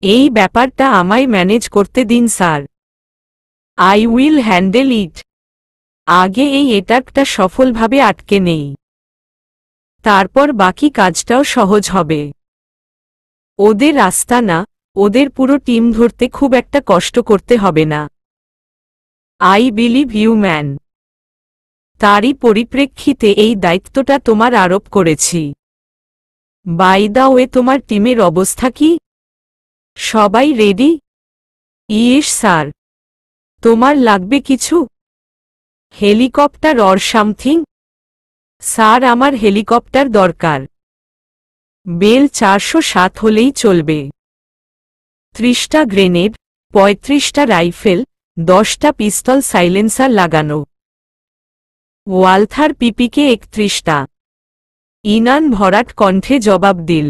এই ব্যাপারটা আমায় ম্যানেজ করতে দিন স্যার। আই উইল হ্যান্ডেল ইট। আগে এই অ্যাটাকটা সফলভাবে আটকে নেই, তারপর বাকি কাজটাও সহজ হবে। ওদের আস্তানা, ওদের পুরো টিম ধরতে খুব একটা কষ্ট করতে হবে না। I believe you man. তারই পরিপ্রেক্ষিতে এই দায়িত্বটা তোমার আরোপ করেছি। বাই দ্য ওয়ে, তোমার টিমের অবস্থা কি? সবাই রেডি? Yes sir. তোমার লাগবে কিছু? Helicopter or something? স্যার, আমার হেলিকপ্টার দরকার। বেল 407 হলেই চলবে। 30টা গ্রেনেড, 35টা রাইফেল, 10টা পিস্তল সাইলেন্সার লাগানো। ওয়ালথার পিপিকে 31টা। ইনান ভরাট কণ্ঠে জবাব দিল,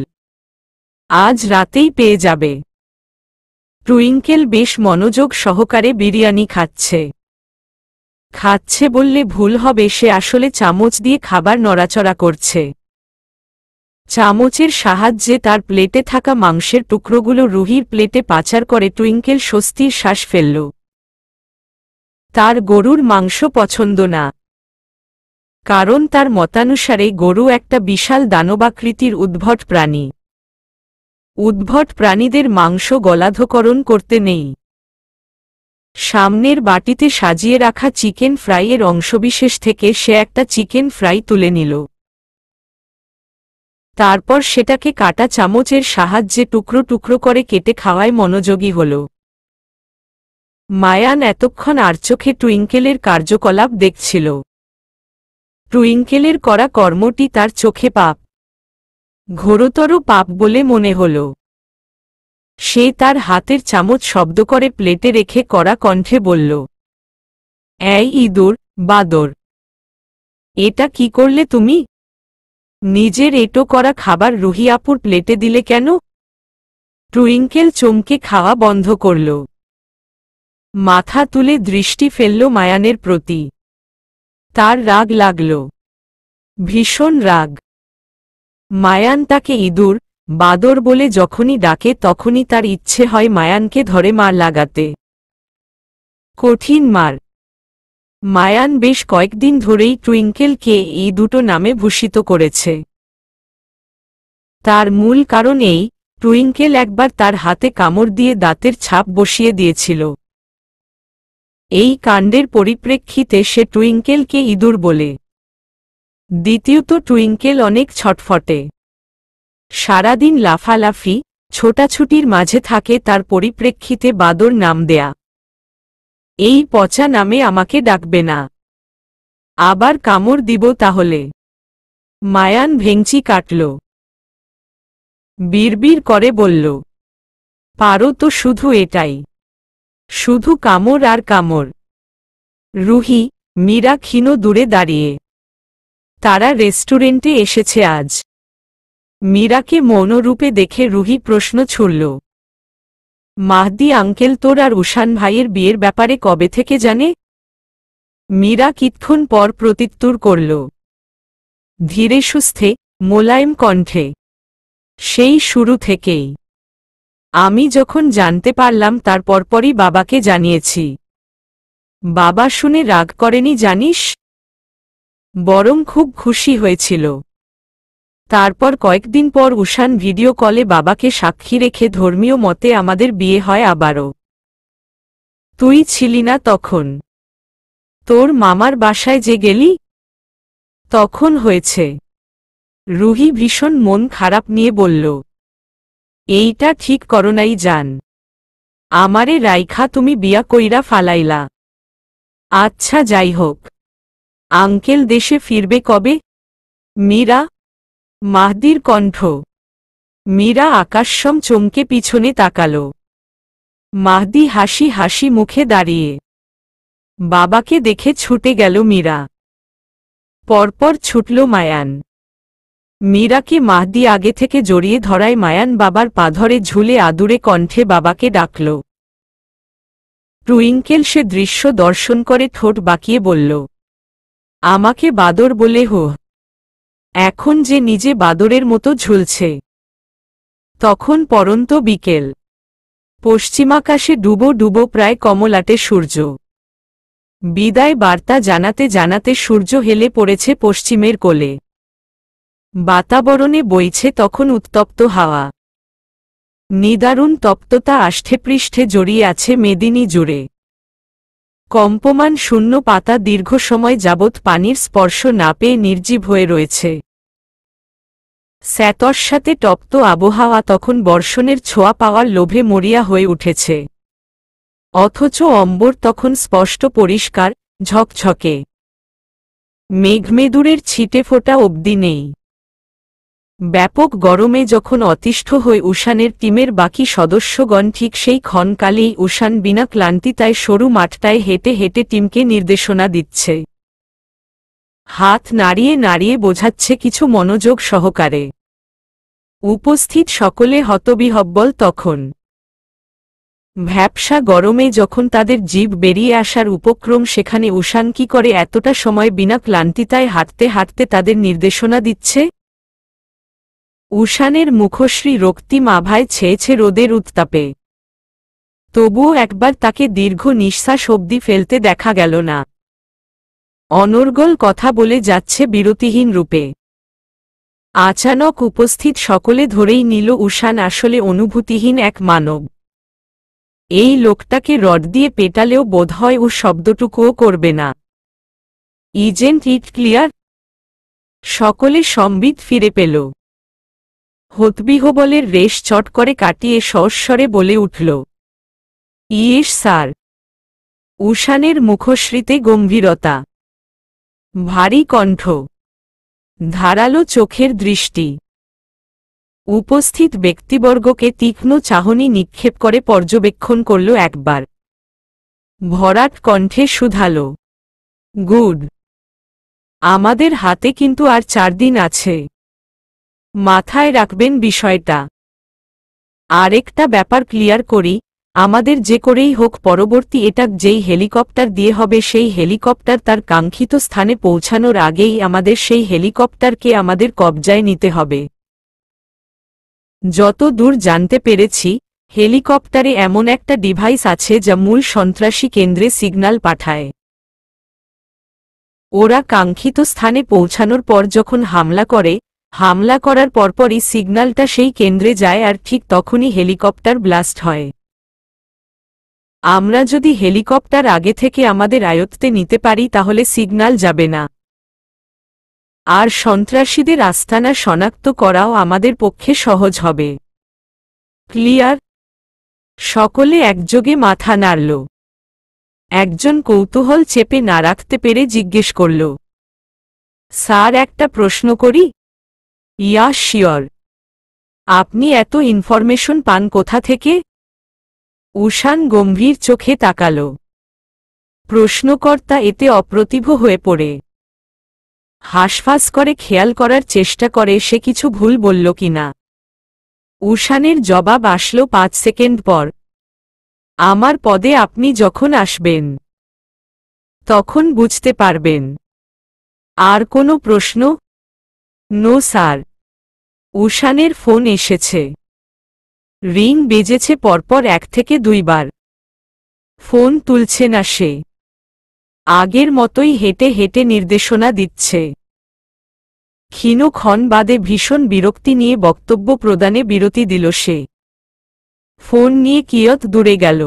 আজ রাতেই পেয়ে যাবে। টুইঙ্কেল বেশ মনোযোগ সহকারে বিরিয়ানি খাচ্ছে। খাচ্ছে বললে ভুল হবে, সে আসলে চামচ দিয়ে খাবার নড়াচড়া করছে। চামচের সাহায্যে তার প্লেটে থাকা মাংসের টুকরোগুলো রুহির প্লেটে পাচার করে টুইঙ্কেল স্বস্তির শ্বাস ফেলল। তার গরুর মাংস পছন্দ না, কারণ তার মতানুসারে গরু একটা বিশাল দানবাকৃতির উদ্ভট প্রাণী। উদ্ভট প্রাণীদের মাংস গলাধকরণ করতে নেই। সামনের বাটিতে সাজিয়ে রাখা চিকেন ফ্রাইয়ের অংশবিশেষ থেকে সে একটা চিকেন ফ্রাই তুলে নিল। তারপর সেটাকে কাটা চামচের সাহায্যে টুকরো টুকরো করে কেটে খাওয়ায় মনোযোগী হল। মায়ান এতক্ষণ আড়চোখে টুইঙ্কেলের কার্যকলাপ দেখছিল। টুইঙ্কেলের করা কর্মটি তার চোখে পাপ, ঘোরতর পাপ বলে মনে হল। সে তার হাতের চামচ শব্দ করে প্লেটে রেখে কড়া কণ্ঠে বলল, এই ইঁদুর, বাদর, এটা কি করলে তুমি? নিজের এঁটো করা খাবার রুহি আপুর প্লেটে দিলে কেন? টুইঙ্কেল চমকে খাওয়া বন্ধ করল। মাথা তুলে দৃষ্টি ফেলল মায়ানের প্রতি। তার রাগ লাগল, ভীষণ রাগ। মায়ান তাকে ইঁদুর, বাদর বলে যখনই ডাকে তখনই তার ইচ্ছে হয় মায়ানকে ধরে মার লাগাতে। কঠিন মার। মায়ান বেশ কয়েকদিন ধরেই টুইঙ্কেলকে এই দুটো নামে ভূষিত করেছে। তার মূল কারণ এই, টুইঙ্কেল একবার তার হাতে কামড় দিয়ে দাঁতের ছাপ বসিয়ে দিয়েছিল। এই কাণ্ডের পরিপ্রেক্ষিতে সে টুইঙ্কেলকে ইঁদুর বলে। দ্বিতীয়ত, টুইঙ্কেল অনেক ছটফটে। সারাদিন লাফালাফি, ছোটাছুটির মাঝে থাকে, তার পরিপ্রেক্ষিতে বাদর নাম দেয়া। এই পচা নামে আমাকে ডাকবে না। আবার কামড় দিব তাহলে? মায়ান ভেঙচি কাটল। বিড়বিড় করে বলল, পারো তো শুধু এটাই, শুধু কামড় আর কামড়। রুহি, মীরা ক্ষীণ দূরে দাঁড়িয়ে। তারা রেস্টুরেন্টে এসেছে আজ। মীরাকে মৌনরূপে দেখে রুহি প্রশ্ন ছুড়ল, মাহদি আঙ্কেল তোর আর উশান ভাইয়ের বিয়ের ব্যাপারে কবে থেকে জানে? মীরা কিছুক্ষণ পর প্রত্যুত্তর করল, ধীরে সুস্থে, মোলায়েম কণ্ঠে, সেই শুরু থেকেই। আমি যখন জানতে পারলাম তার পরপরই বাবাকে জানিয়েছি। বাবা শুনে রাগ করেনি জানিস, বরং খুব খুশি হয়েছিল। তারপর কয়েকদিন পর উশান ভিডিও কলে বাবাকে সাক্ষী রেখে ধর্মীয় মতে আমাদের বিয়ে হয় আবারও। তুই ছিলি না তখন, তোর মামার বাসায় যে গেলি তখন হয়েছে। রুহি ভীষণ মন খারাপ নিয়ে বলল, এইটা ঠিক করো নাই জান, আমারে রাইখা তুমি বিয়া কইরা ফালাইলা। আচ্ছা যাই হোক, আঙ্কেল দেশে ফিরবে কবে? মীরা, মাহদির কণ্ঠ। মীরা আকাশসম চমকে পিছনে তাকাল। মাহদি হাসি হাসি মুখে দাঁড়িয়ে। বাবাকে দেখে ছুটে গেল মীরা। পরপর ছুটল মায়ান। মীরাকে মাহদি আগে থেকে জড়িয়ে ধরায় মায়ান বাবার পা ধরে ঝুলে আদুরে কণ্ঠে বাবাকে ডাকল। টুইঙ্কেল সে দৃশ্য দর্শন করে ঠোঁট বাঁকিয়ে বলল, আমাকে বাদর বলে হো। এখন যে নিজে বাদরের মতো ঝুলছে। তখন পরন্ত বিকেল। পশ্চিমাকাশে ডুবো ডুবো প্রায় কমলাটে সূর্য। বিদায় বার্তা জানাতে জানাতে সূর্য হেলে পড়েছে পশ্চিমের কোলে। বাতাবরণে বইছে তখন উত্তপ্ত হাওয়া। নিদারুণ তপ্ততা আষ্ঠেপৃষ্ঠে জড়িয়ে আছে মেদিনী জুড়ে। কম্পমান শূন্য পাতা দীর্ঘ সময় যাবৎ পানির স্পর্শ না পেয়ে নির্জীব হয়ে রয়েছে। স্যাতস্যাতে তপ্ত আবহাওয়া তখন বর্ষণের ছোঁয়া পাওয়ার লোভে মরিয়া হয়ে উঠেছে। অথচ অম্বর তখন স্পষ্ট পরিষ্কার, ঝকঝকে। মেঘমেদুরের ছিটে ফোঁটা অবধি নেই। ব্যাপক গরমে যখন অতিষ্ঠ হয়ে উশানের টিমের বাকি সদস্যগণ ঠিক সেই ক্ষণকালেই উশান বিনা ক্লান্তিতায় সরু মাঠটায় হেঁটে হেঁটে টিমকে নির্দেশনা দিচ্ছে। হাত নাড়িয়ে নাড়িয়ে বোঝাচ্ছে কিছু মনোযোগ সহকারে। উপস্থিত সকলে হতবিহ্বল তখন। ভ্যাপসা গরমে যখন তাদের জিভ বেরিয়ে আসার উপক্রম সেখানে উশান কি করে এতটা সময় বিনা ক্লান্তিতায় হাঁটতে হাঁটতে তাদের নির্দেশনা দিচ্ছে? উশানের মুখশ্রী রক্তিম আভায় ছেয়েছে রোদের উত্তাপে। তবুও একবার তাকে দীর্ঘ নিঃশ্বাস অবধি ফেলতে দেখা গেল না। অনর্গল কথা বলে যাচ্ছে বিরতিহীন রূপে। আচানক উপস্থিত সকলে ধরেই নিল উশান আসলে অনুভূতিহীন এক মানব। এই লোকটাকে রড দিয়ে পেটালেও বোধহয় ও শব্দটুকুও করবে না। Isn't it clear? সকলে সম্বিত ফিরে পেল। হতবিহ্বলের রেশ চট করে কাটিয়ে সস্বরে বলে উঠল, ইয়েস স্যার। উশানের মুখশ্রীতে গম্ভীরতা, ভারী কণ্ঠ, ধারালো চোখের দৃষ্টি। উপস্থিত ব্যক্তিবর্গকে তীক্ষ্ণ চাহনি নিক্ষেপ করে পর্যবেক্ষণ করল একবার। ভরাট কণ্ঠে শুধালো, গুড। আমাদের হাতে কিন্তু আর 4 দিন আছে। মাথায় রাখবেন বিষয়টা। আরেকটা ব্যাপার ক্লিয়ার করি, আমাদের যে করেই হোক পরবর্তী এটাক যেই হেলিকপ্টার দিয়ে হবে সেই হেলিকপ্টার তার কাঙ্ক্ষিত স্থানে পৌঁছানোর আগেই আমাদের সেই হেলিকপ্টারকে আমাদের কবজায় নিতে হবে। যত দূর জানতে পেরেছি, হেলিকপ্টারে এমন একটা ডিভাইস আছে যা মূল সন্ত্রাসী কেন্দ্রে সিগন্যাল পাঠায়। ওরা কাঙ্ক্ষিত স্থানে পৌঁছানোর পর যখন হামলা করে, হামলা করার পরপরই সিগন্যালটা সেই কেন্দ্রে যায় আর ঠিক তখনই হেলিকপ্টার ব্লাস্ট হয়। আমরা যদি হেলিকপ্টার আগে থেকে আমাদের আয়ত্তে নিতে পারি তাহলে সিগন্যাল যাবে না। আর সন্ত্রাসীদের আস্তানা শনাক্ত করাও আমাদের পক্ষে সহজ হবে। ক্লিয়ার? সকলে একযোগে মাথা নাড়ল। একজন কৌতূহল চেপে না রাখতে পেরে জিজ্ঞেস করল, স্যার একটা প্রশ্ন করি? Yeah sure. আপনি এত ইনফরমেশন পান কোথা থেকে? উষান গম্ভীর চোখে তাকাল। প্রশ্নকর্তা এতে অপ্রতিভ হয়ে পড়ে হাঁসফাঁস করে খেয়াল করার চেষ্টা করে সে কিছু ভুল বলল কিনা। উষানের জবাব আসলো 5 সেকেন্ড পর। আমার পদে আপনি যখন আসবেন তখন বুঝতে পারবেন। আর কোনো প্রশ্ন? No sir. উষানের ফোন এসেছে। রিং বেজেছে পরপর 1 থেকে 2 বার। ফোন তুলছে না সে। আগের মতোই হেঁটে হেঁটে নির্দেশনা দিচ্ছে। ক্ষীণক্ষণ বাদে ভীষণ বিরক্তি নিয়ে বক্তব্য প্রদানে বিরতি দিল সে। ফোন নিয়ে কিয়ৎ দূরে গেল।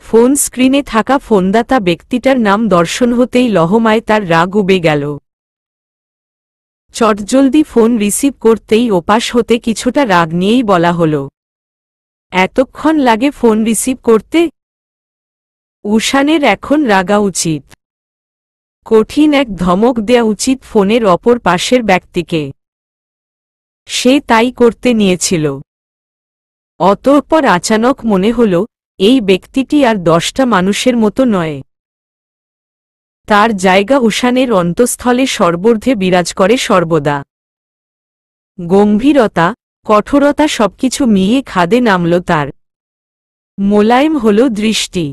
ফোন স্ক্রিনে থাকা ফোনদাতা ব্যক্তিটার নাম দর্শন হতেই লহমায় তার রাগ উবে গেল। চটজলদি ফোন রিসিভ করতেই ওপাশ হতে কিছুটা রাগ নিয়েই বলা হলো, এতক্ষণ লাগে ফোন রিসিভ করতে? উষানের এখন রাগা উচিত। কঠিন এক ধমক দেয়া উচিত ফোনের অপর পাশের ব্যক্তিকে। সে তাই করতে নিয়েছিল। অতঃপর আচানক মনে হল এই ব্যক্তিটি আর 10টা মানুষের মতো নয়। তার জায়গা উষানের অন্তঃস্থলে সর্বর্ধে বিরাজ করে সর্বদা। গম্ভীরতা, কঠোরতা সবকিছু মিলিয়ে খাদে নামল তার। মোলায়েম হল দৃষ্টি,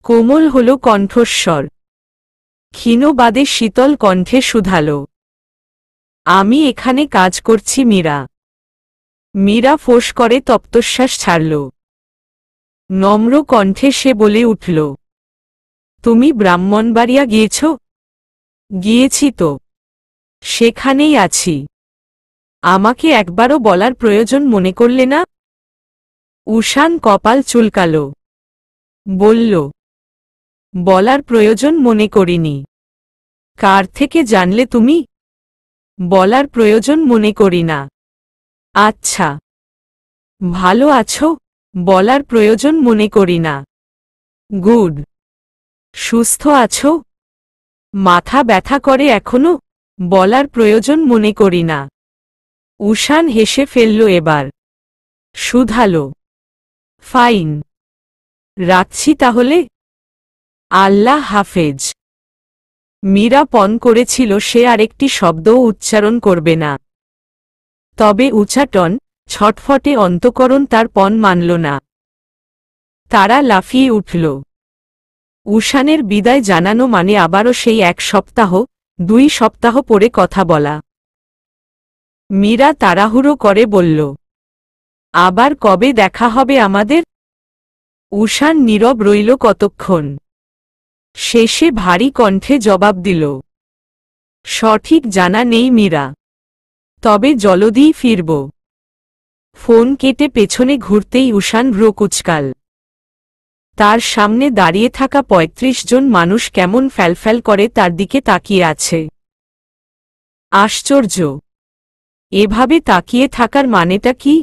কোমল হল কণ্ঠস্বর, ক্ষীণবাদে শীতল কণ্ঠে শুধাল, আমি এখানে কাজ করছি মীরা। মীরা ফোঁস করে তপ্তশ্বাস ছাড়ল। নম্র কণ্ঠে সে বলে উঠল, তুমি ব্রাহ্মণবাড়িয়া গিয়েছ? গিয়েছি তো, সেখানেই আছি। আমাকে একবারও বলার প্রয়োজন মনে করলে না? উষান কপাল চুলকাল। বলল, বলার প্রয়োজন মনে করিনি। কার থেকে জানলে তুমি? বলার প্রয়োজন মনে করি না। আচ্ছা, ভালো আছো? বলার প্রয়োজন মনে করি না। গুড। সুস্থ আছো? মাথা ব্যথা করে এখনো? বলার প্রয়োজন মনে করি না। উষান হেসে ফেলল এবার। শুধালো, ফাইন, রাখছি তাহলে। আল্লাহ হাফেজ। মীরা পণ করেছিল সে আরেকটি শব্দও উচ্চারণ করবে না। তবে উচাটন, ছটফটে অন্তঃকরণ তার পণ মানল না। তারা লাফিয়ে উঠল। উষানের বিদায় জানানো মানে আবারও সেই 1 সপ্তাহ, 2 সপ্তাহ পরে কথা বলা। মীরা তাড়াহুড়ো করে বলল, আবার কবে দেখা হবে আমাদের? উষান নীরব রইল কতক্ষণ। শেষে ভারী কণ্ঠে জবাব দিল, সঠিক জানা নেই মীরা, তবে জলদিই ফিরব। ফোন কেটে পেছনে ঘুরতেই উষান ভ্রু কুঁচকাল। তার সামনে দাঁড়িয়ে থাকা 35 জন মানুষ কেমন ফ্যালফ্যাল করে তার দিকে তাকিয়ে আছে। আশ্চর্য, এভাবে তাকিয়ে থাকার মানেটা কি?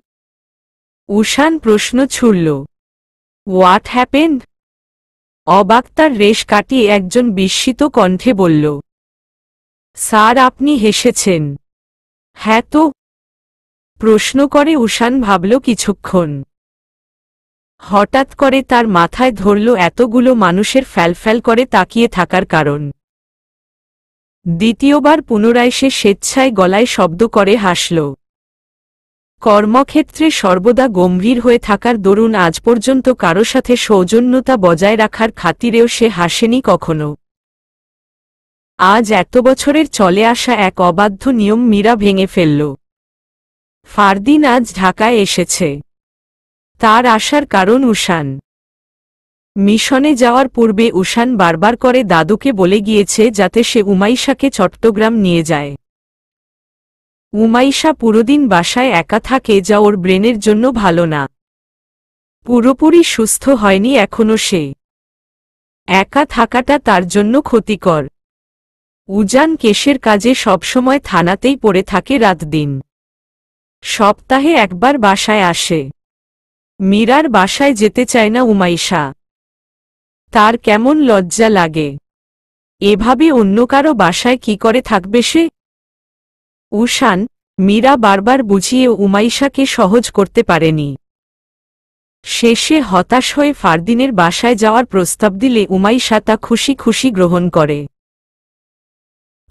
উষান প্রশ্ন ছুড়ল, হোয়াট হ্যাপেন্ড? অবাক তার রেশ কাটিয়ে একজন বিস্মিত কণ্ঠে বলল, স্যার আপনি হেসেছেন। হ্যাঁ তো। প্রশ্ন করে উষান ভাবল কিছুক্ষণ। হঠাৎ করে তার মাথায় ধরল এতগুলো মানুষের ফ্যালফ্যাল করে তাকিয়ে থাকার কারণ। দ্বিতীয়বার পুনরায় সে স্বেচ্ছায় গলায় শব্দ করে হাসল। কর্মক্ষেত্রে সর্বদা গম্ভীর হয়ে থাকার দরুন আজ পর্যন্ত কারো সাথে সৌজন্যতা বজায় রাখার খাতিরেও সে হাসেনি কখনো। আজ এত বছরের চলে আসা এক অবাধ্য নিয়ম মীরা ভেঙে ফেলল। ফারদিন আজ ঢাকায় এসেছে। তার আসার কারণ উষান। মিশনে যাওয়ার পূর্বে উষান বারবার করে দাদুকে বলে গিয়েছে যাতে সে উমাইশাকে চট্টগ্রাম নিয়ে যায়। উমাইশা পুরোদিন বাসায় একা থাকে যা ওর ব্রেনের জন্য ভালো না। পুরোপুরি সুস্থ হয়নি এখনো সে। একা থাকাটা তার জন্য ক্ষতিকর। উজান কেসের কাজে সবসময় থানাতেই পড়ে থাকে রাত দিন। সপ্তাহে একবার বাসায় আসে। মীরার বাসায় যেতে চায় না উমাইশা। তার কেমন লজ্জা লাগে। এভাবে অন্য কারো বাসায় কি করে থাকবে সে? উষান, মীরা বারবার বুঝিয়ে উমাইশাকে সহজ করতে পারেনি। শেষে হতাশ হয়ে ফারদিনের বাসায় যাওয়ার প্রস্তাব দিলে উমাইশা তা খুশি খুশি গ্রহণ করে।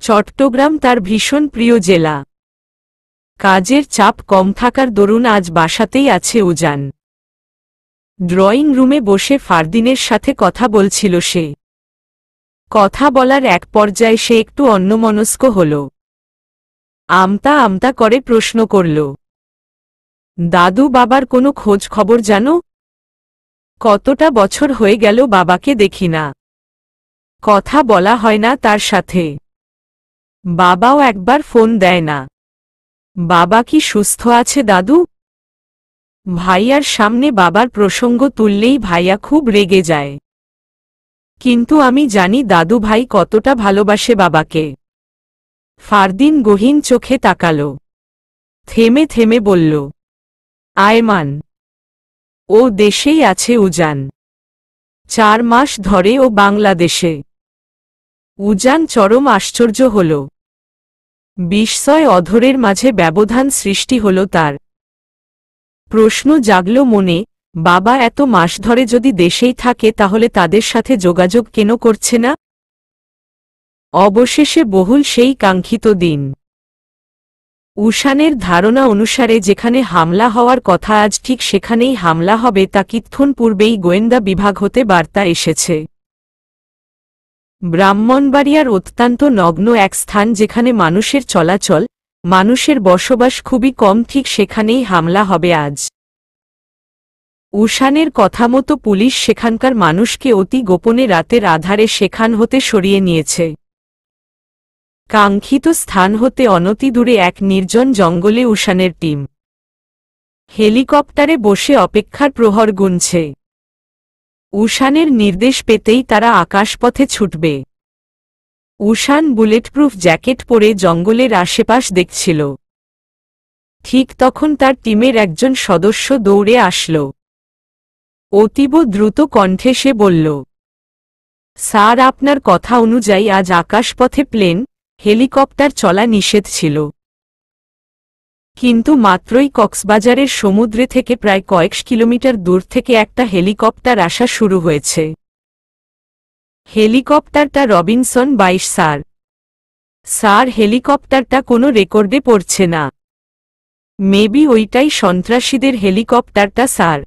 চট্টগ্রাম তার ভীষণ প্রিয় জেলা। কাজের চাপ কম থাকার দরুন আজ বাসাতেই আছে উজান। ড্রয়িং রুমে বসে ফারদিনের সাথে কথা বলছিল সে। কথা বলার এক পর্যায়ে সে একটু অন্যমনস্ক হল। আমতা আমতা করে প্রশ্ন করল, দাদু বাবার কোনো খোঁজ খবর জানো? কতটা বছর হয়ে গেল বাবাকে দেখি না, কথা বলা হয় না তার সাথে। বাবাও একবার ফোন দেয় না। বাবা কি সুস্থ আছে দাদু? ভাইয়ার সামনে বাবার প্রসঙ্গ তুললেই ভাইয়া খুব রেগে যায়। কিন্তু আমি জানি দাদু ভাই কতটা ভালোবাসে বাবাকে। ফারদিন গহীন চোখে তাকাল। থেমে থেমে বলল, আয়মান। ও দেশেই আছে উজান। 4 মাস ধরে ও বাংলাদেশে। উজান চরম আশ্চর্য হল। বিস্ময় অধরের মাঝে ব্যবধান সৃষ্টি হল তার। প্রশ্ন জাগল মনে, বাবা এত মাস ধরে যদি দেশেই থাকে তাহলে তাদের সাথে যোগাযোগ কেন করছে না? অবশেষে বহুল সেই কাঙ্ক্ষিত দিন। উষানের ধারণা অনুসারে যেখানে হামলা হওয়ার কথা আজ ঠিক সেখানেই হামলা হবে তা কিছুক্ষণ পূর্বেই গোয়েন্দা বিভাগ হতে বার্তা এসেছে। ব্রাহ্মণবাড়িয়ার অত্যন্ত নগ্ন এক স্থান যেখানে মানুষের চলাচল, মানুষের বসবাস খুবই কম, ঠিক সেখানেই হামলা হবে আজ। উষানের কথা মতো পুলিশ সেখানকার মানুষকে অতি গোপনে রাতের আধারে সেখান হতে সরিয়ে নিয়েছে। কাঙ্ক্ষিত স্থান হতে অনতি দূরে এক নির্জন জঙ্গলে উষানের টিম হেলিকপ্টারে বসে অপেক্ষার প্রহর গুনছে। উষানের নির্দেশ পেতেই তারা আকাশপথে ছুটবে। উষান বুলেটপ্রুফ জ্যাকেট পরে জঙ্গলের আশেপাশ দেখছিল। ঠিক তখন তার টিমের একজন সদস্য দৌড়ে আসল। অতীব দ্রুত কণ্ঠে সে বলল, স্যার, আপনার কথা অনুযায়ী আজ আকাশপথে প্লেন, হেলিকপ্টার চলা নিষেধ ছিল। কিন্তু মাত্রই কক্সবাজারের সমুদ্রে থেকে প্রায় কয়েক কিলোমিটার দূর থেকে একটা হেলিকপ্টার আসা শুরু হয়েছে। হেলিকপ্টারটা রবিনসন 22 স্যার। স্যার, হেলিকপ্টারটা কোনো রেকর্ডে পড়ছে না। মেবি ওইটাই সন্ত্রাসীদের হেলিকপ্টারটা স্যার।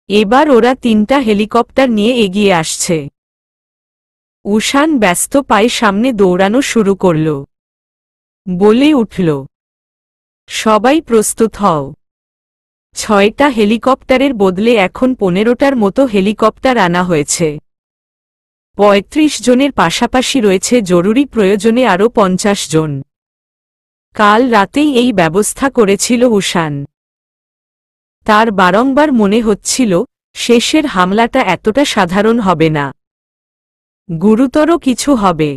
এবার ওরা 3টা হেলিকপ্টার নিয়ে এগিয়ে আসছে। উষান ব্যস্ত পায়ে সামনে দৌড়ানো শুরু করল। বলে উঠল, সবাই প্রস্তুত হও। 6টা হেলিকপ্টারের বদলে এখন 15টার মতো হেলিকপ্টার আনা হয়েছে। 35 জনের পাশাপাশি রয়েছে জরুরি প্রয়োজনে আরও 50 জন। কাল রাতেই এই ব্যবস্থা করেছিল উষান। তার বারংবার মনে হচ্ছিল শেষের হামলাটা এতটা সাধারণ হবে না, গুরুতর কিছু হবে।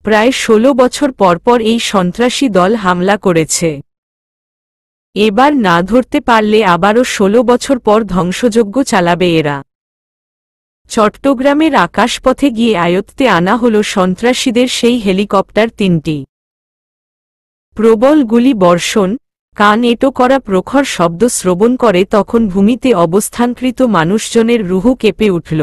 প্রায় 16 বছর পরপর এই সন্ত্রাসী দল হামলা করেছে। এবার না ধরতে পারলে আবারও 16 বছর পর ধ্বংসযজ্ঞ চালাবে এরা। চট্টগ্রামের আকাশপথে গিয়ে আয়ত্তে আনা হল সন্ত্রাসীদের সেই হেলিকপ্টার 3টি। প্রবল গুলি বর্ষণ, কান এঁটো করা প্রখর শব্দ শ্রবণ করে তখন ভূমিতে অবস্থানকৃত মানুষজনের রুহু কেঁপে উঠল।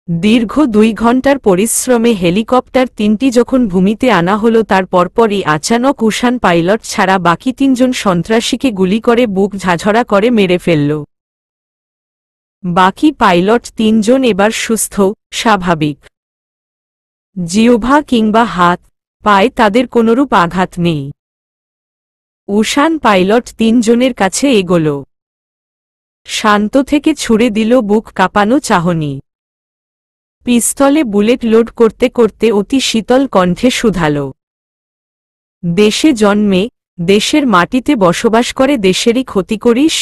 দীর্ঘ 2 ঘণ্টার পরিশ্রমে হেলিকপ্টার 3টি যখন ভূমিতে আনা হল তার পরপরই আচানক উষান পাইলট ছাড়া বাকি 3 জন সন্ত্রাসীকে গুলি করে বুক ঝাঁঝরা করে মেরে ফেলল। বাকি পাইলট 3 জন এবার সুস্থ, স্বাভাবিক। জিহ্বা কিংবা হাত, পায়ে তাদের কোনরূপ আঘাত নেই। উষান পাইলট 3 জনের কাছে এগোল। শান্ত থেকে ছুড়ে দিল বুক কাঁপানো চাহনি। পিস্তলে বুলেট লোড করতে করতে অতি শীতল কণ্ঠে শুধাল, দেশে জন্মে, দেশের মাটিতে বসবাস করে দেশেরই ক্ষতি করিস?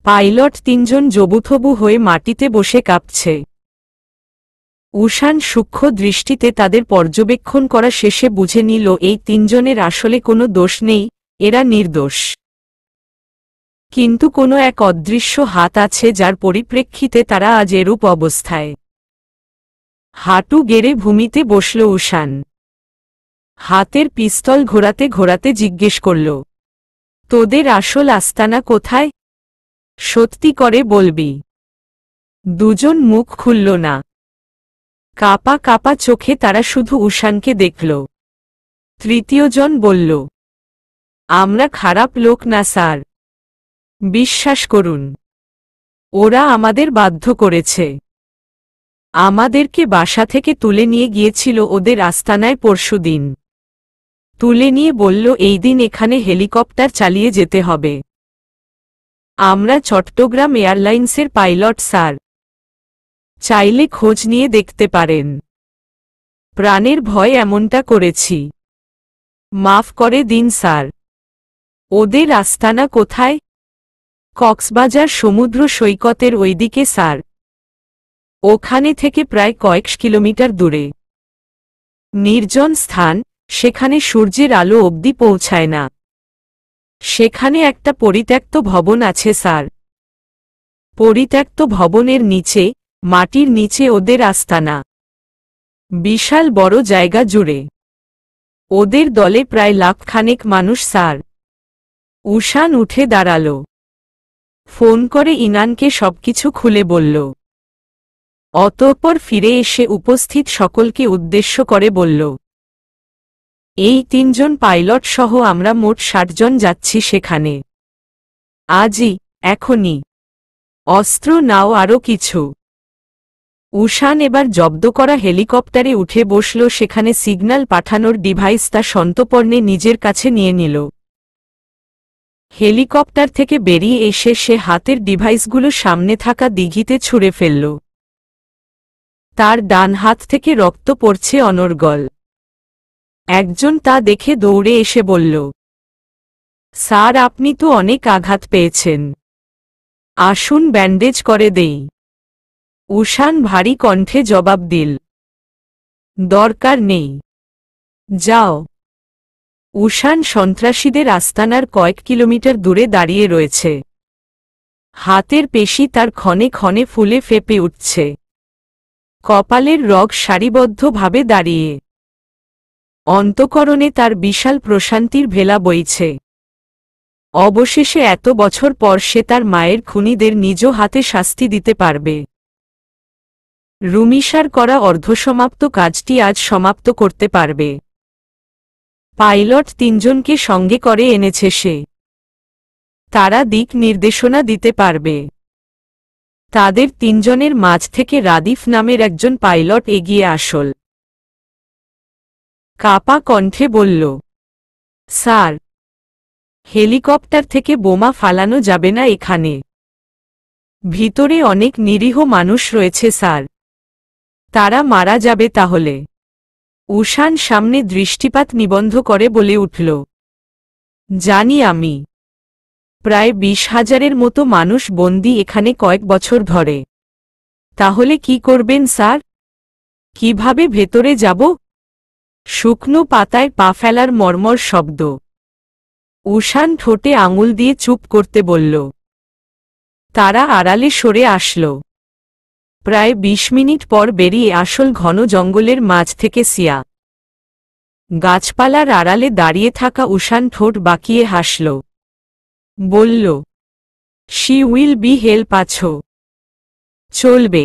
পাইলট 3 জন জবুথবু হয়ে মাটিতে বসে কাঁপছে। উষান সূক্ষ্ম দৃষ্টিতে তাদের পর্যবেক্ষণ করা শেষে বুঝে নিল এই 3 জনের আসলে কোনো দোষ নেই, এরা নির্দোষ। কিন্তু কোনো এক অদৃশ্য হাত আছে যার পরিপ্রেক্ষিতে তারা আজ এরূপ অবস্থায়। হাঁটু গেড়ে ভূমিতে বসল উষান। হাতের পিস্তল ঘোরাতে ঘোরাতে জিজ্ঞেস করল, তোদের আসল আস্তানা কোথায়? সত্যি করে বলবি? দুজন মুখ খুলল না। কাপা কাপা চোখে তারা শুধু উষানকে দেখল। তৃতীয়জন বলল, আমরা খারাপ লোক না স্যার, বিশ্বাস করুন। ওরা আমাদের বাধ্য করেছে। আমাদেরকে বাসা থেকে তুলে নিয়ে গিয়েছিল ওদের আস্তানায় পরশুদিন। তুলে নিয়ে বলল এই দিন এখানে হেলিকপ্টার চালিয়ে যেতে হবে। আমরা চট্টগ্রাম এয়ারলাইন্সের পাইলট স্যার, চাইলে খোঁজ নিয়ে দেখতে পারেন। প্রাণের ভয় এমনটা করেছি, মাফ করে দিন স্যার। ওদের আস্তানা কোথায়? কক্সবাজার সমুদ্র সৈকতের ওইদিকে স্যার, ওখানে থেকে প্রায় কয়েক কিলোমিটার দূরে। নির্জন স্থান, সেখানে সূর্যের আলো অবধি পৌঁছায় না। সেখানে একটা পরিত্যক্ত ভবন আছে স্যার। পরিত্যক্ত ভবনের নিচে, মাটির নিচে ওদের আস্তানা। বিশাল বড় জায়গা জুড়ে। ওদের দলে প্রায় লাখখানেক মানুষ স্যার। উষান উঠে দাঁড়াল। ফোন করে ইনানকে সবকিছু খুলে বলল। অতঃপর ফিরে এসে উপস্থিত সকলকে উদ্দেশ্য করে বলল, এই 3 জন পাইলট সহ আমরা মোট 60 জন যাচ্ছি সেখানে। আজই, এখনই। অস্ত্র নাও আরও কিছু। উষান এবার জব্দ করা হেলিকপ্টারে উঠে বসল। সেখানে সিগন্যাল পাঠানোর ডিভাইসটা সন্তর্পণে নিজের কাছে নিয়ে নিল। হেলিকপ্টার থেকে বেরিয়ে এসে সে হাতের ডিভাইসগুলো সামনে থাকা দিঘিতে ছুঁড়ে ফেলল। তার ডান হাত থেকে রক্ত পড়ছে অনর্গল। একজন তা দেখে দৌড়ে এসে বলল, স্যার আপনি তো অনেক আঘাত পেয়েছেন, আসুন ব্যান্ডেজ করে দেই। উষান ভারী কণ্ঠে জবাব দিল, দরকার নেই, যাও। উষান সন্ত্রাসীদের আস্তানার কয়েক কিলোমিটার দূরে দাঁড়িয়ে রয়েছে। হাতের পেশি তার ক্ষণে ক্ষণে ফুলে ফেপে উঠছে। কপালের রগ সারিবদ্ধভাবে দাঁড়িয়ে। অন্তঃকরণে তার বিশাল প্রশান্তির ভেলা বইছে। অবশেষে এত বছর পর সে তার মায়ের খুনিদের নিজ হাতে শাস্তি দিতে পারবে। রুমিসার করা অর্ধসমাপ্ত কাজটি আজ সমাপ্ত করতে পারবে। পাইলট 3 জনকে সঙ্গে করে এনেছে সে। তারা দিক নির্দেশনা দিতে পারবে। তাদের 3 জনের মাঝ থেকে রাদিফ নামের একজন পাইলট এগিয়ে আসল। কাপা কণ্ঠে বলল, স্যার, হেলিকপ্টার থেকে বোমা ফালানো যাবে না এখানে। ভিতরে অনেক নিরীহ মানুষ রয়েছে স্যার, তারা মারা যাবে তাহলে। উষান সামনে দৃষ্টিপাত নিবন্ধ করে বলে উঠল, জানি আমি। প্রায় 20,000-এর মতো মানুষ বন্দী এখানে কয়েক বছর ধরে। তাহলে কি করবেন স্যার? কিভাবে ভেতরে যাব? শুকনো পাতায় পা ফেলার মর্মর শব্দ। উষান ঠোঁটে আঙুল দিয়ে চুপ করতে বলল। তারা আড়ালে সরে আসল। প্রায় 20 মিনিট পর বেরিয়ে আসল ঘন জঙ্গলের মাঝ থেকে সিয়া। গাছপালার আড়ালে দাঁড়িয়ে থাকা উষান ঠোঁট বাঁকিয়ে হাসল। বলল, শি উইল বি হেল্প আছো। চলবে।